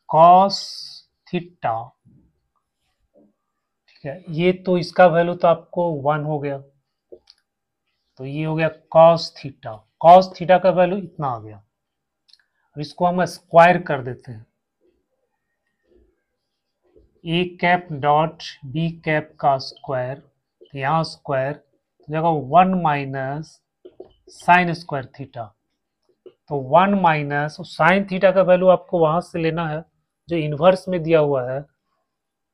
कॉस थीटा। ठीक है, ये तो इसका वैल्यू तो आपको 1 हो गया, तो ये हो गया कॉस थीटा का वैल्यू इतना आ गया। अब इसको हम स्क्वायर कर देते हैं, ए कैप डॉट बी कैप का स्क्वायर, तो यहाँ स्क्वायर तो जगह 1 माइनस साइन स्क्वायर थीटा, तो 1 माइनस साइन थीटा का वैल्यू आपको वहां से लेना है जो इन्वर्स में दिया हुआ है,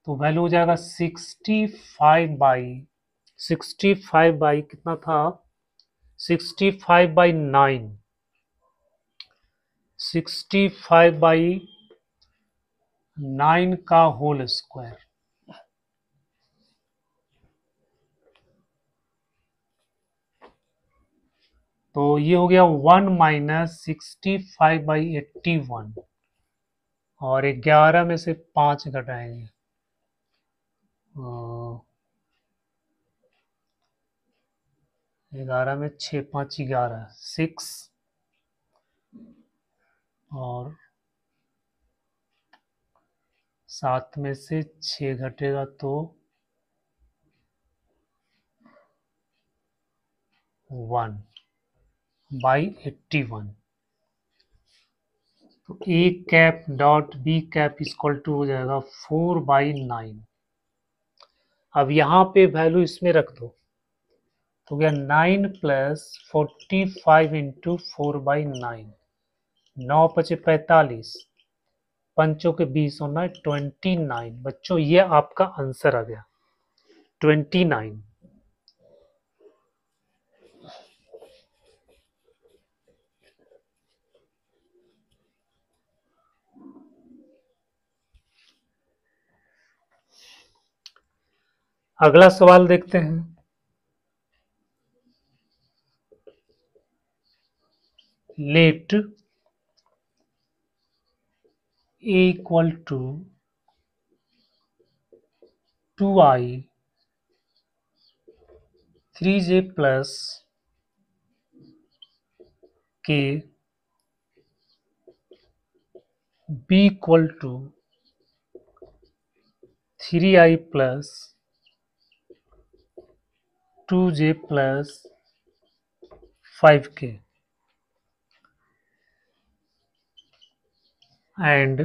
तो वैल्यू हो जाएगा 65 बाई कितना था 65/9 65/9 का होल स्क्वायर, तो ये हो गया 1 माइनस 65/81 और 11 में से 5 घटाएंगे 11 में 6 5 11 6 और 7 में से 6 घटेगा तो 1/81। तो A cap dot B cap equal to हो जाएगा 4/9। अब यहाँ पे वैल्यू इसमें रख दो तो गया 9 प्लस 45 इंटू 4/9, 9 पचे 45, पंचों के 20 होना 29। बच्चों ये आपका आंसर आ गया 29। अगला सवाल देखते हैं। Let A equal to 2i 3j plus K B equal to 3i plus 2j plus 5k and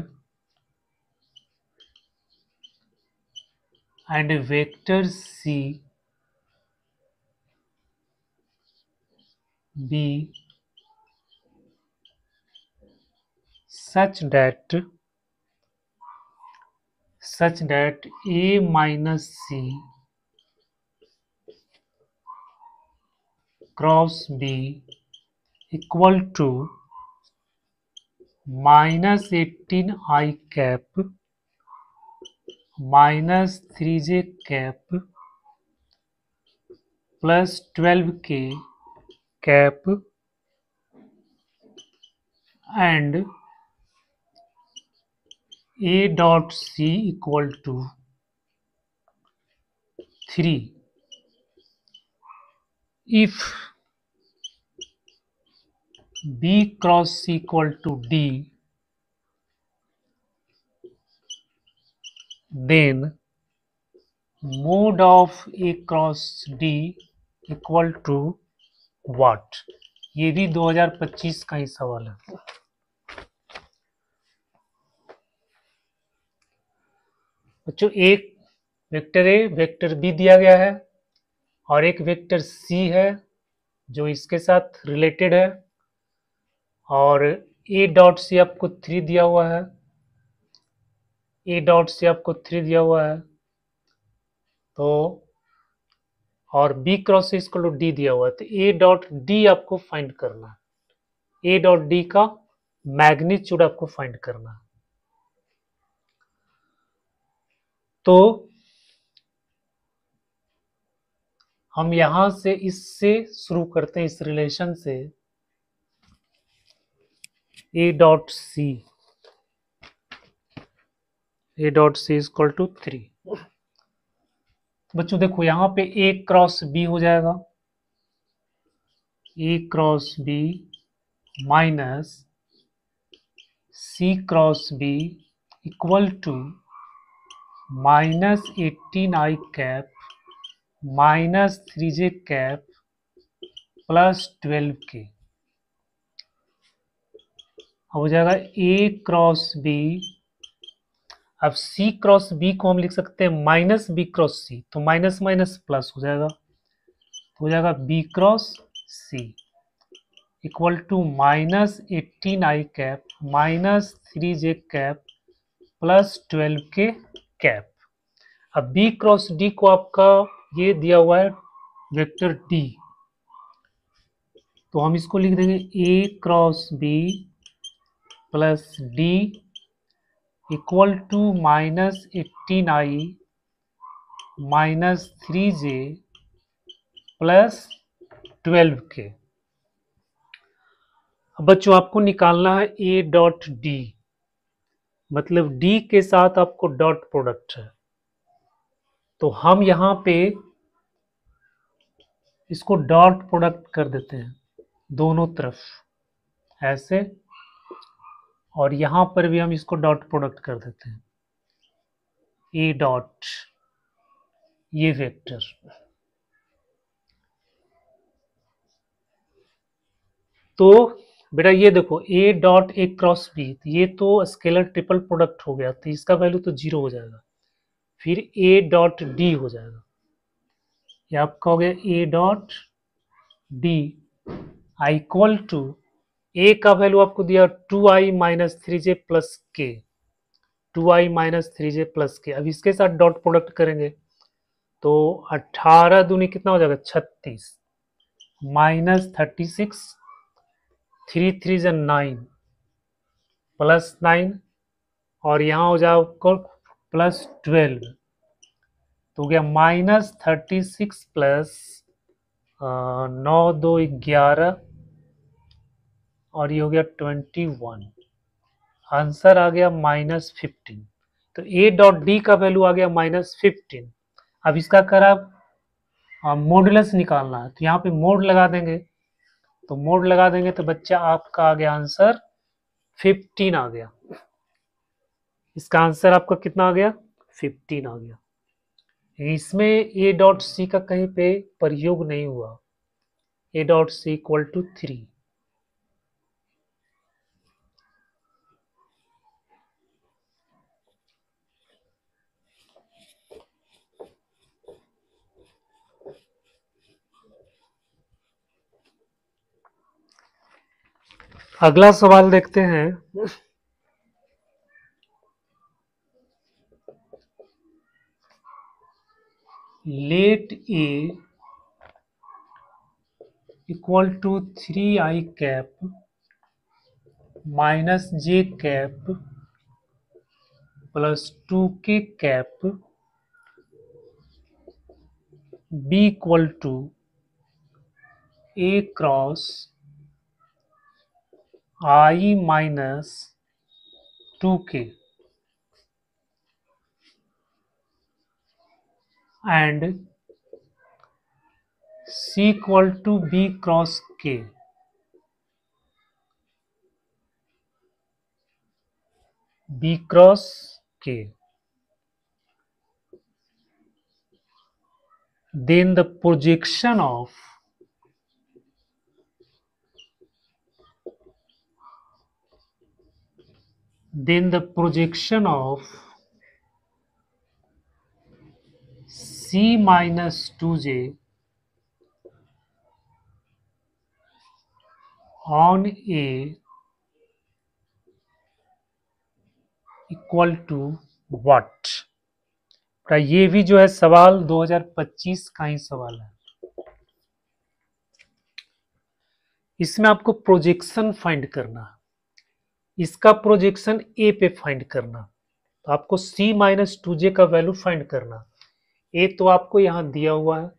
vector c be such that a minus c cross b equal to -18i cap minus 3j cap plus 12k cap and a dot c equal to 3 if B cross C equal to D, then mode of A cross D equal to what. ये भी 2025 का ही सवाल है। बच्चों एक vector A vector B दिया गया है और एक वेक्टर सी है जो इसके साथ रिलेटेड है, और ए डॉट सी आपको 3 दिया हुआ है, ए डॉट सी आपको 3 दिया हुआ है, तो और बी क्रॉस इसको डी दिया हुआ है, तो ए डॉट डी आपको फाइंड करना है। ए डॉट डी का मैग्नीट्यूड आपको फाइंड करना है। तो हम यहां से इससे शुरू करते हैं, इस रिलेशन से A dot C is equal to 3। बच्चों देखो यहां पे ए क्रॉस बी हो जाएगा, A cross B minus C cross B equal to minus 18i cap minus 3j cap plus 12k। अब हो जाएगा ए क्रॉस बी। अब सी क्रॉस बी को हम लिख सकते हैं माइनस बी क्रॉस सी, तो माइनस माइनस प्लस हो जाएगा, हो जाएगा B cross C equal to minus 18i cap minus 3j cap plus 12k cap. अब बी क्रॉस डी को आपका ये दिया हुआ है वेक्टर डी, तो हम इसको लिख देंगे A cross B plus D equal to minus 18i minus 3j plus 12k। अब बच्चों आपको निकालना है ए डॉट डी, मतलब डी के साथ आपको डॉट प्रोडक्ट है, तो हम यहां पे इसको डॉट प्रोडक्ट कर देते हैं दोनों तरफ ऐसे, और यहां पर भी हम इसको डॉट प्रोडक्ट कर देते हैं ए डॉट ये वेक्टर। तो बेटा ये देखो A dot A cross B, ये तो स्केलर ट्रिपल प्रोडक्ट हो गया, तो इसका वैल्यू तो 0 हो जाएगा। फिर ए डॉट डी हो जाएगा, ये आपका हो गया A dot D I equal to A का वैल्यू आपको दिया 2i माइनस 3j प्लस के, 2i माइनस 3j प्लस के। अब इसके साथ डॉट प्रोडक्ट करेंगे तो 18 दूनी कितना हो जाएगा 36 माइनस 36 3 3 9 प्लस 9 और यहाँ हो जाएगा प्लस 12, तो हो गया माइनस 36 प्लस 9 2 11 और ये हो गया 21। आंसर आ गया माइनस 15। तो ए डॉट डी का वैल्यू आ गया माइनस 15। अब इसका करा मॉडुलस निकालना है, तो यहाँ पे मोड लगा देंगे, तो मोड लगा देंगे तो बच्चा आपका आ गया आंसर 15 आ गया। इसका आंसर आपका कितना आ गया 15 आ गया। इसमें ए डॉट सी का कहीं पे प्रयोग नहीं हुआ, A dot C equal to 3। अगला सवाल देखते हैं। Let A equal to 3i cap minus J cap plus 2k cap B equal to A cross i minus 2k and C equal to B cross K, B cross K, then the projection of C minus 2J on A equal to what. ये भी जो है सवाल 2025 का ही सवाल है। इसमें आपको प्रोजेक्शन फाइंड करना है, इसका प्रोजेक्शन ए पे फाइंड करना, तो आपको C माइनस 2J का वैल्यू फाइंड करना। ए तो आपको यहाँ दिया हुआ है,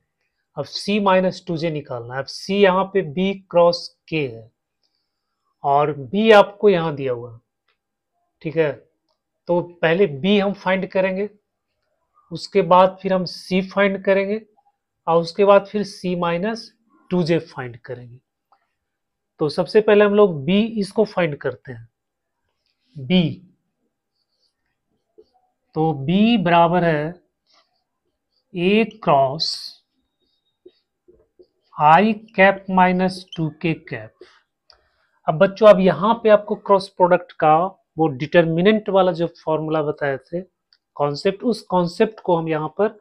अब C माइनस 2J निकालना है। अब C यहाँ पे B क्रॉस K है और B आपको यहाँ दिया हुआ है, ठीक है। तो पहले B हम फाइंड करेंगे, उसके बाद फिर हम C फाइंड करेंगे और उसके बाद फिर C माइनस 2J फाइंड करेंगे। तो सबसे पहले हम लोग B इसको फाइंड करते हैं। B, तो B बराबर है A cross I cap minus 2K cap. अब बच्चों अब यहाँ पे आपको क्रॉस प्रोडक्ट का वो डिटर्मिनेंट वाला जो फॉर्मूला बताए थे कॉन्सेप्ट, उस कॉन्सेप्ट को हम यहाँ पर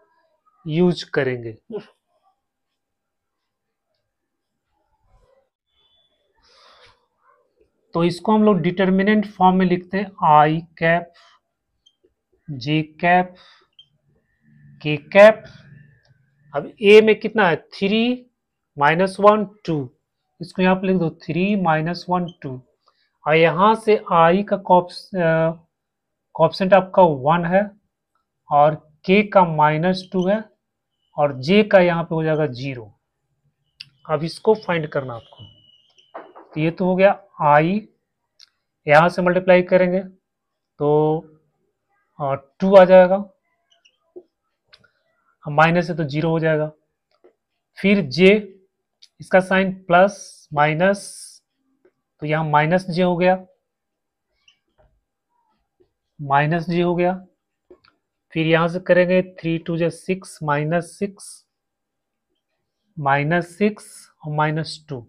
यूज करेंगे। तो इसको हम लोग डिटर्मिनेंट फॉर्म में लिखते हैं आई कैप जे कैप के कैप। अब ए में कितना है 3 माइनस 1 2, इसको यहाँ पे लिख दो 3 माइनस 1 2, और यहाँ से आई का कॉप्सेंट आपका 1 है और के का माइनस 2 है और जे का यहाँ पे हो जाएगा 0। अब इसको फाइंड करना आपको, तो ये तो हो गया आई, यहाँ से मल्टीप्लाई करेंगे तो 2 आ जाएगा, माइनस है तो 0 हो जाएगा। फिर जे, इसका साइन प्लस माइनस, तो यहाँ माइनस जे हो गया, माइनस जे हो गया। फिर यहाँ से करेंगे 3 2 जा 6 माइनस 6 माइनस 6 और माइनस 2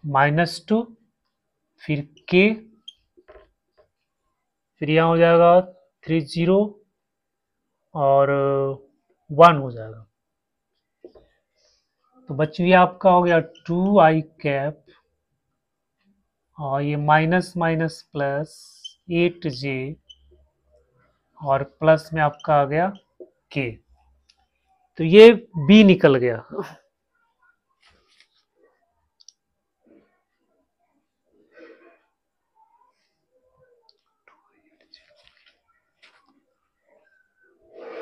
माइनस 2, फिर के, फिर यहाँ हो जाएगा 3 0 और 1 हो जाएगा। तो बच्चों ये आपका हो गया 2i कैप और ये माइनस माइनस प्लस 8j और प्लस में आपका आ गया k। तो ये b निकल गया।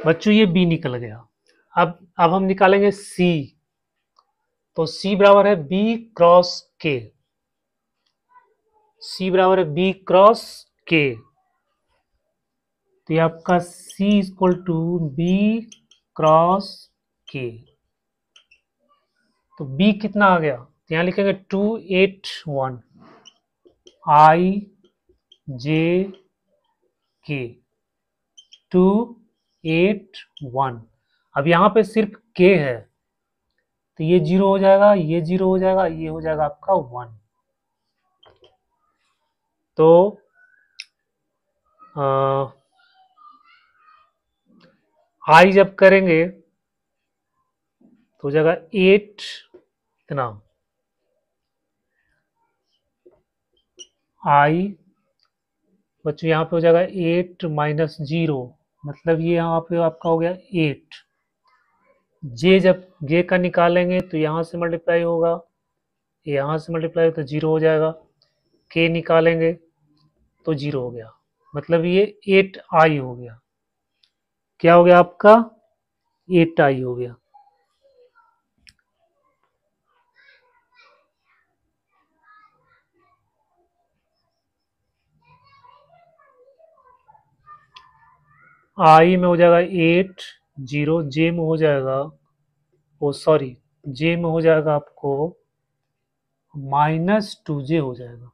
बच्चों ये b निकल गया। अब हम निकालेंगे c, तो c बराबर है b क्रॉस k, c बराबर है b क्रॉस k, तो ये आपका c equal to b cross k। तो b कितना आ गया, तो यहाँ लिखेंगे 281 i j k 281। अब यहाँ पे सिर्फ k है तो ये 0 हो जाएगा, ये 0 हो जाएगा, ये हो जाएगा आपका 1। तो आई जब करेंगे तो हो जाएगा 8 इतना आई, बच्चों यहाँ पे हो जाएगा 8 माइनस 0, मतलब ये यहाँ पे आपका हो गया 8। जे जब जे का निकालेंगे तो यहाँ से मल्टीप्लाई होगा, यहाँ से मल्टीप्लाई तो 0 हो जाएगा, के निकालेंगे तो 0 हो गया, मतलब ये 8i हो गया। क्या हो गया आपका 8i हो गया। आई में हो जाएगा 8 0, जे में हो जाएगा ओ सॉरी, जे में हो जाएगा आपको -2j हो जाएगा,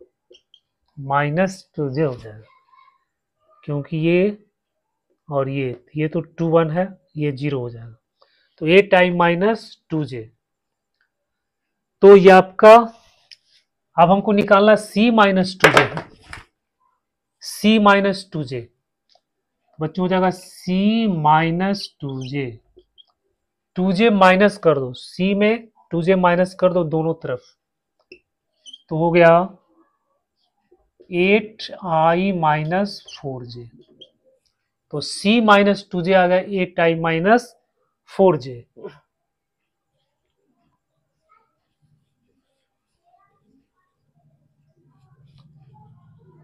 -2j हो जाएगा, क्योंकि ये और ये तो 2 1 है, ये 0 हो जाएगा, तो ये टाइम -2j। तो ये आपका, अब हमको निकालना C-2j, C-2j, बच्चों हो जाएगा C-2j, 2j माइनस कर दो, C में 2j माइनस कर दो दोनों तरफ, तो हो गया 8i-4j, तो C-2j आ गया 8i-4j।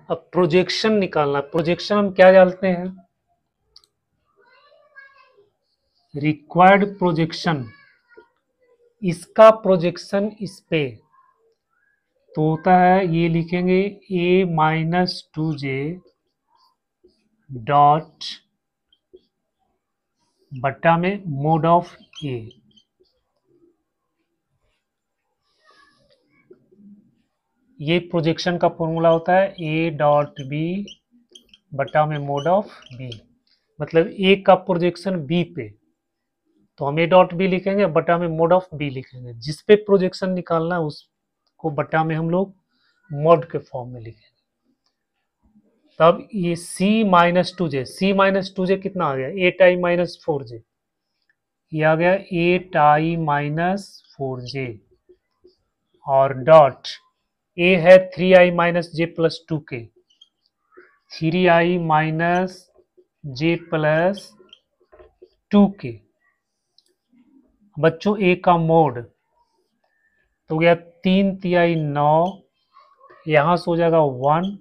अब प्रोजेक्शन निकालना, प्रोजेक्शन हम क्या जानते हैं, रिक्वायर्ड प्रोजेक्शन, इसका प्रोजेक्शन इस पे तो होता है, ये लिखेंगे a-2j डॉट बट्टा में मोड ऑफ ए, ये प्रोजेक्शन का फॉर्मूला होता है ए डॉट बी बटा में मोड ऑफ बी, मतलब ए का प्रोजेक्शन बी पे, तो हम ए डॉट बी लिखेंगे, बटा में मोड ऑफ बी लिखेंगे, जिस पे प्रोजेक्शन निकालना है उसको बटा में हम लोग मोड के फॉर्म में लिखेंगे। तब ये C-2j, C-2j कितना आ गया 8i-4j, ये आ गया 8i-4j, और डॉट ए है 3i-j+2k, 3i-j+2k, बच्चों ए का मोड तो गया 3×3 9, यहाँ से हो जाएगा 1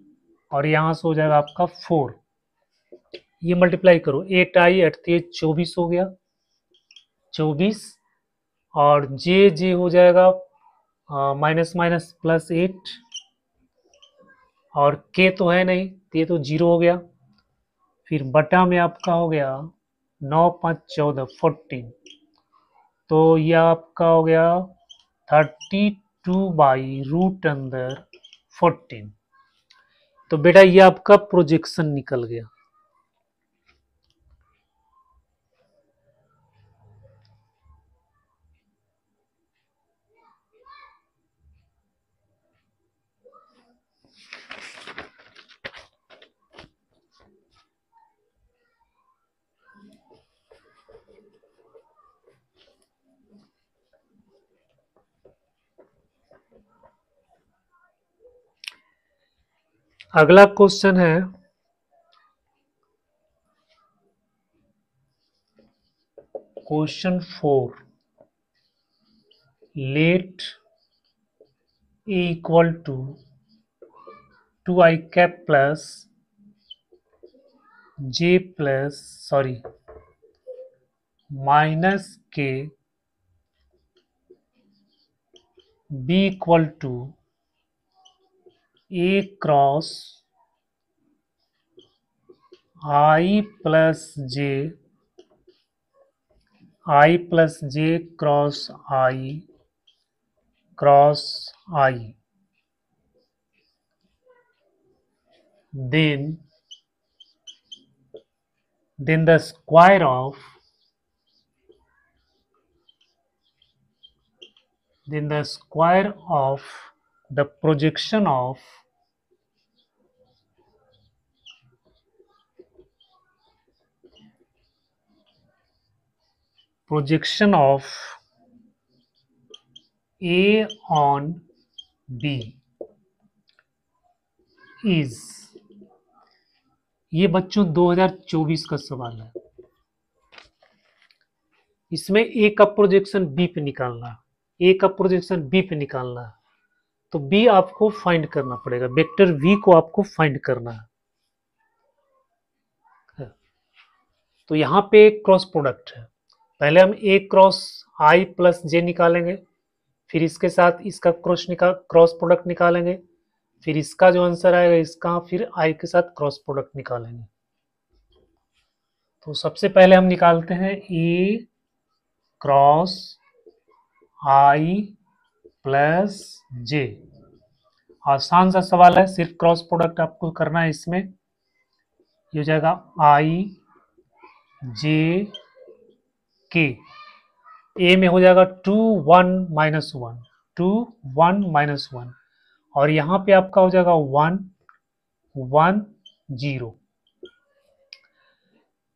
और यहाँ से हो जाएगा आपका 4, ये मल्टीप्लाई करो, 8i 24 हो गया 24, और जे जे हो जाएगा माइनस माइनस +8, और के तो है नहीं, ये तो 0 हो गया, फिर बटा में आपका हो गया 9 5 14 14, तो यह आपका हो गया 32/√14। तो बेटा ये आपका प्रोजेक्शन निकल गया। अगला क्वेश्चन है, question 4, let A equal to 2i cap plus J plus sorry -k B equal to A cross i plus J cross i, then the square of the projection of A on B is, ये बच्चों 2024 का सवाल है, इसमें ए का projection B पे निकालना, ए का प्रोजेक्शन बी पे निकालना है, तो बी आपको फाइंड करना पड़ेगा, वेक्टर वी को आपको फाइंड करना है। तो यहाँ पे क्रॉस प्रोडक्ट है, पहले हम ए क्रॉस आई प्लस जे निकालेंगे, फिर इसके साथ इसका क्रॉस प्रोडक्ट निकालेंगे, फिर इसका जो आंसर आएगा इसका फिर आई के साथ क्रॉस प्रोडक्ट निकालेंगे। तो सबसे पहले हम निकालते हैं ए क्रॉस आई प्लस जे। आसान सा सवाल है, सिर्फ क्रॉस प्रोडक्ट आपको करना है इसमें। ये हो जाएगा आई जे के। ए में हो जाएगा 2 1 माइनस 1, 2 1 माइनस 1, और यहाँ पे आपका हो जाएगा 1 1 0।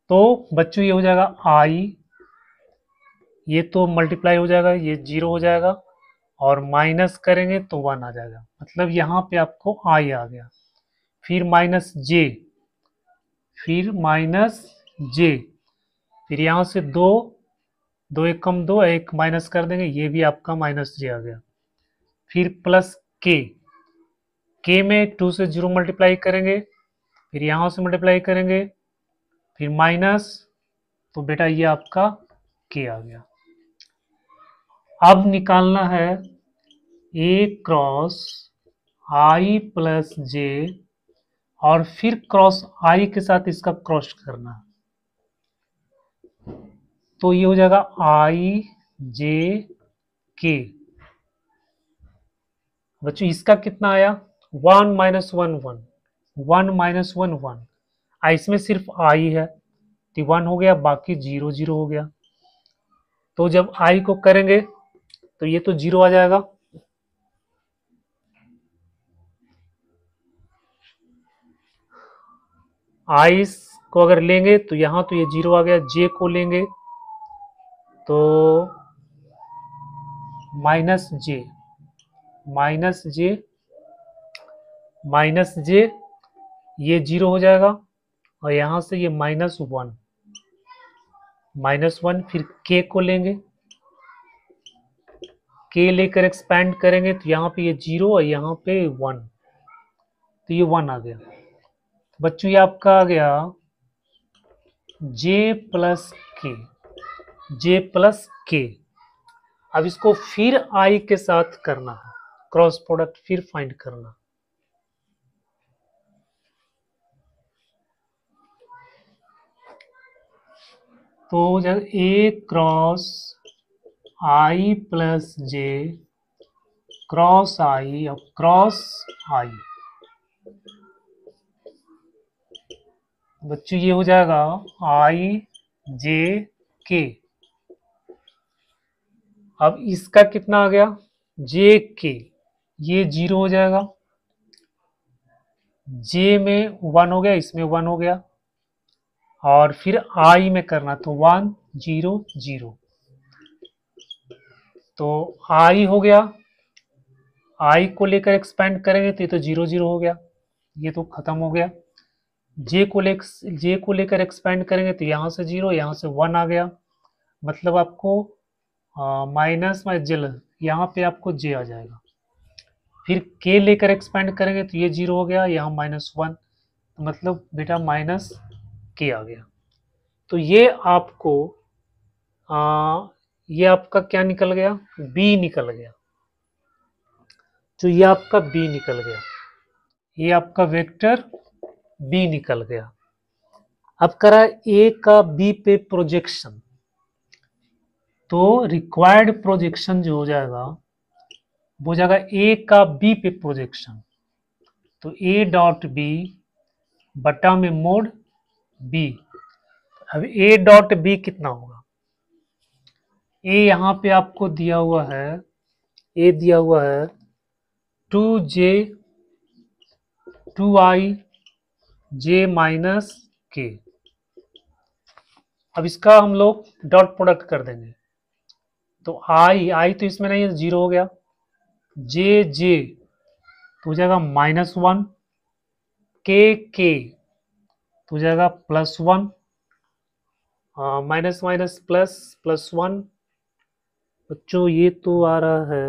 तो बच्चों ये हो जाएगा आई, ये तो मल्टीप्लाई हो जाएगा, ये 0 हो जाएगा, और माइनस करेंगे तो 1 आ जाएगा, मतलब यहाँ पे आपको आई आ गया। फिर माइनस जे, फिर माइनस जे, फिर यहाँ से 2, 2 एक कम 2, एक माइनस कर देंगे, ये भी आपका माइनस जे आ गया। फिर प्लस के में 2 से 0 मल्टीप्लाई करेंगे, फिर यहाँ से मल्टीप्लाई करेंगे, फिर माइनस, तो बेटा ये आपका के आ गया। अब निकालना है ए क्रॉस आई प्लस जे, और फिर क्रॉस आई के साथ इसका क्रॉस करना। तो ये हो जाएगा आई जे के। बच्चों इसका कितना आया, 1 माइनस 1 1, 1 माइनस 1 1। इसमें सिर्फ आई है तो 1 हो गया, बाकी 0 0 हो गया। तो जब आई को करेंगे तो ये तो 0 आ जाएगा, आई को अगर लेंगे तो यहाँ तो ये 0 आ गया, जे को लेंगे तो माइनस जे, माइनस जे, माइनस जे, ये 0 हो जाएगा, और यहाँ से ये माइनस 1, माइनस 1। फिर के को लेंगे, के लेकर एक्सपैंड करेंगे तो यहाँ पे ये 0 और यहाँ पे 1, तो ये 1 आ गया। बच्चों ये आपका आ गया जे प्लस के, जे प्लस के। अब इसको फिर आई के साथ करना है, क्रॉस प्रोडक्ट फिर फाइंड करना। तो जब ए क्रॉस आई प्लस जे क्रॉस आई, अब क्रॉस आई, बच्चों ये हो जाएगा आई जे के। अब इसका कितना आ गया, जे के, ये 0 हो जाएगा, जे में 1 हो गया, इसमें 1 हो गया, और फिर आई में करना तो 1 0 0, तो आई हो गया। आई को लेकर एक्सपेंड करेंगे तो ये तो 0 0 हो गया, ये तो खत्म हो गया। जे को लेकर एक्सपेंड करेंगे तो यहाँ से 0, यहाँ से 1 आ गया, मतलब आपको माइनस में जे, यहाँ पे आपको जे आ जाएगा। फिर के लेकर एक्सपेंड करेंगे तो ये 0 हो गया, यहाँ माइनस 1, तो मतलब बेटा माइनस के आ गया। तो ये आपको ये आपका क्या निकल गया, बी निकल गया। तो ये आपका बी निकल गया, ये आपका वेक्टर बी निकल गया। अब करा ए का बी पे प्रोजेक्शन, तो रिक्वायर्ड प्रोजेक्शन जो हो जाएगा वो हो जाएगा ए का बी पे प्रोजेक्शन, तो ए डॉट बी बटा में मोड बी। अब ए डॉट बी कितना होगा, ए यहाँ पे आपको दिया हुआ है, ए दिया हुआ है 2j 2i जे माइनस के। अब इसका हम लोग डॉट प्रोडक्ट कर देंगे, तो आई तो इसमें नहीं है, 0 हो गया, जे जे तो हो जाएगा -1, के तो हो जाएगा +1, माइनस माइनस प्लस +1। बच्चों ये तो आ रहा है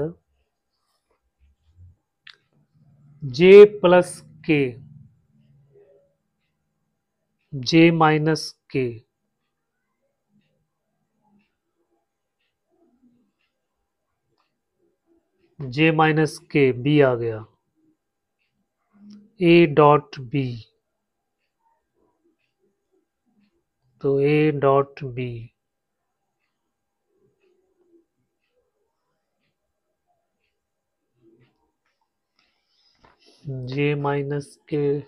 जे प्लस के, J minus K, J minus के, बी आ गया, ए डॉट बी, तो A dot B J minus K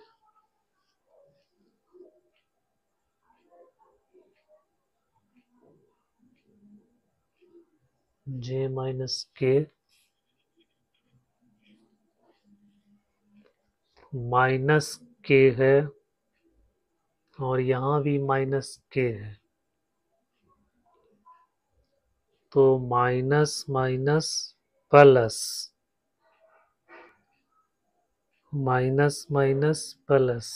J minus के माइनस के है और यहाँ भी माइनस के है, तो minus minus plus, minus minus plus,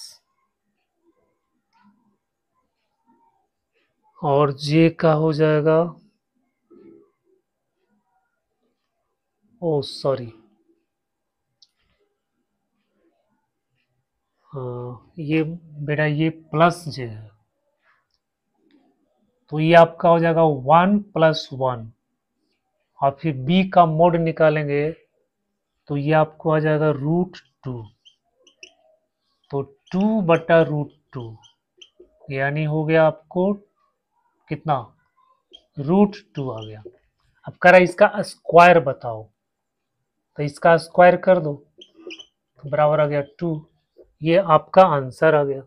और जे का हो जाएगा, ओ सॉरी, ये बेटा ये प्लस जे है, तो ये आपका हो जाएगा 1+1, और फिर b का मोड निकालेंगे तो ये आपको आ जाएगा √2, तो 2/√2 यानी हो गया आपको कितना, √2 आ गया। अब कह रहा है इसका स्क्वायर बताओ, तो इसका स्क्वायर कर दो तो बराबर आ गया 2, ये आपका आंसर आ गया।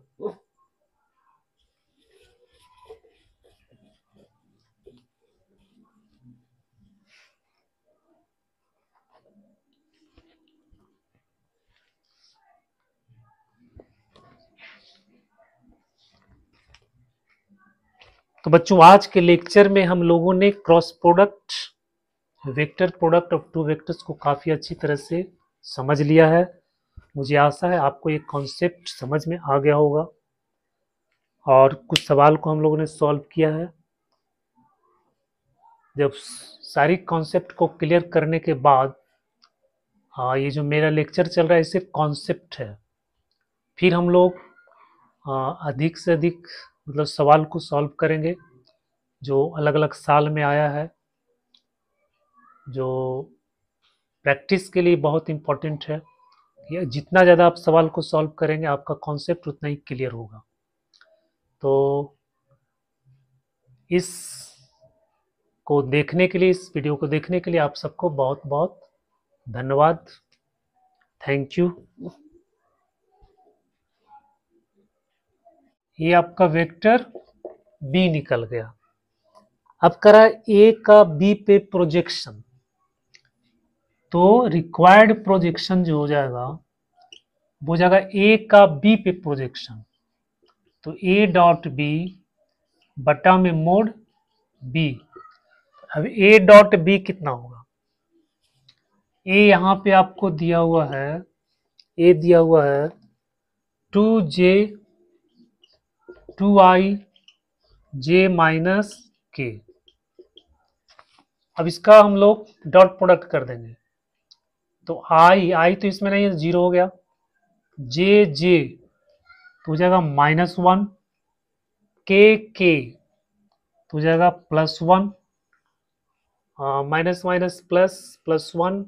तो बच्चों आज के लेक्चर में हम लोगों ने cross product, vector product of two vectors को काफ़ी अच्छी तरह से समझ लिया है। मुझे आशा है आपको ये कॉन्सेप्ट समझ में आ गया होगा, और कुछ सवाल को हम लोगों ने सॉल्व किया है। जब सारी कॉन्सेप्ट को क्लियर करने के बाद, हाँ ये जो मेरा लेक्चर चल रहा है सिर्फ कॉन्सेप्ट है, फिर हम लोग अधिक से अधिक मतलब सवाल को सॉल्व करेंगे जो अलग अलग साल में आया है, जो प्रैक्टिस के लिए बहुत इम्पोर्टेंट है। ये जितना ज़्यादा आप सवाल को सॉल्व करेंगे आपका कॉन्सेप्ट उतना ही क्लियर होगा। तो इस को देखने के लिए, इस वीडियो को देखने के लिए आप सबको बहुत बहुत धन्यवाद। Thank you. ये आपका वेक्टर बी निकल गया। अब करा ए का बी पे प्रोजेक्शन, तो रिक्वायर्ड प्रोजेक्शन जो हो जाएगा वो हो जाएगा ए का बी पे प्रोजेक्शन, तो ए डॉट बी बटा में मोड बी। अब ए डॉट बी कितना होगा, ए यहाँ पे आपको दिया हुआ है, ए दिया हुआ है 2j 2i j माइनस के। अब इसका हम लोग डॉट प्रोडक्ट कर देंगे, तो आई तो इसमें नहीं है, जीरो हो गया, जे जे तो हो जाएगा -1, के तो हो जाएगा +1, माइनस माइनस प्लस +1।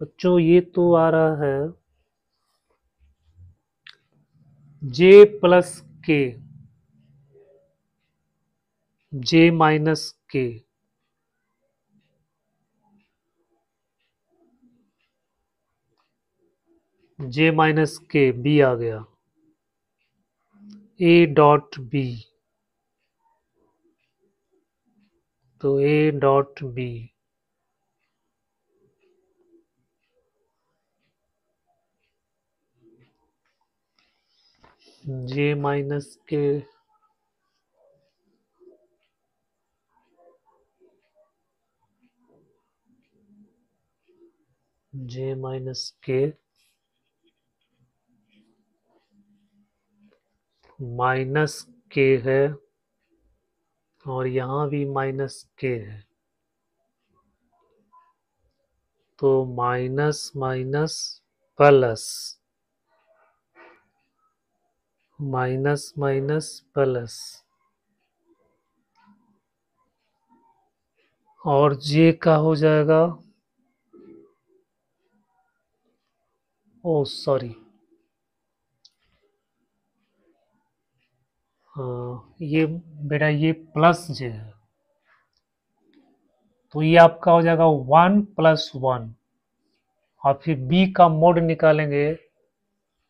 बच्चों ये तो आ रहा है जे प्लस के, J minus K, J minus के बी आ गया, ए डॉट बी, तो A dot B J minus K J minus के माइनस के है और यहाँ भी माइनस के है, तो minus minus plus, minus minus plus, और जे का हो जाएगा, ओ सॉरी, हाँ ये बेटा ये प्लस जे है, तो ये आपका हो जाएगा 1+1, और फिर b का मोड निकालेंगे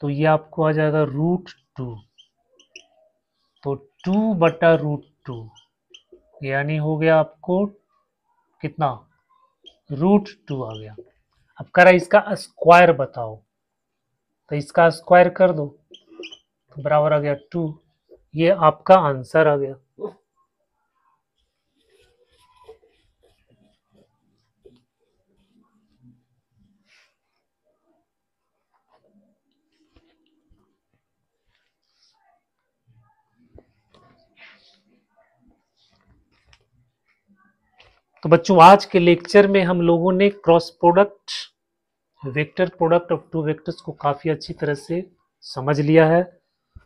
तो ये आपको आ जाएगा √2, तो 2/√2 यानी हो गया आपको कितना, √2 आ गया। अब कह रहा है इसका स्क्वायर बताओ, तो इसका स्क्वायर कर दो तो बराबर आ गया 2। ये आपका आंसर आ गया। तो बच्चों आज के लेक्चर में हम लोगों ने cross product, vector product of two vectors को काफ़ी अच्छी तरह से समझ लिया है।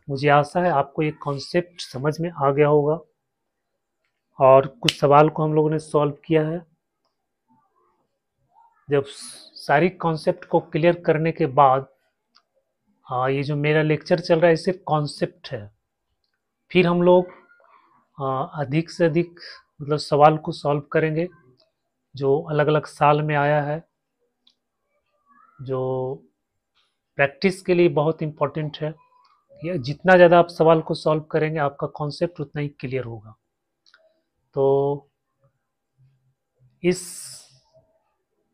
मुझे आशा है आपको ये कॉन्सेप्ट समझ में आ गया होगा और कुछ सवाल को हम लोगों ने सॉल्व किया है। जब सारी कॉन्सेप्ट को क्लियर करने के बाद, हाँ, ये जो मेरा लेक्चर चल रहा है सिर्फ कॉन्सेप्ट है। फिर हम लोग अधिक से अधिक मतलब सवाल को सॉल्व करेंगे जो अलग अलग साल में आया है, जो प्रैक्टिस के लिए बहुत इम्पोर्टेंट है। ये जितना ज़्यादा आप सवाल को सॉल्व करेंगे आपका कॉन्सेप्ट उतना ही क्लियर होगा। तो इस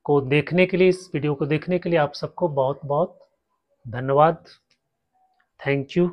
को देखने के लिए, इस वीडियो को देखने के लिए आप सबको बहुत बहुत धन्यवाद। Thank you.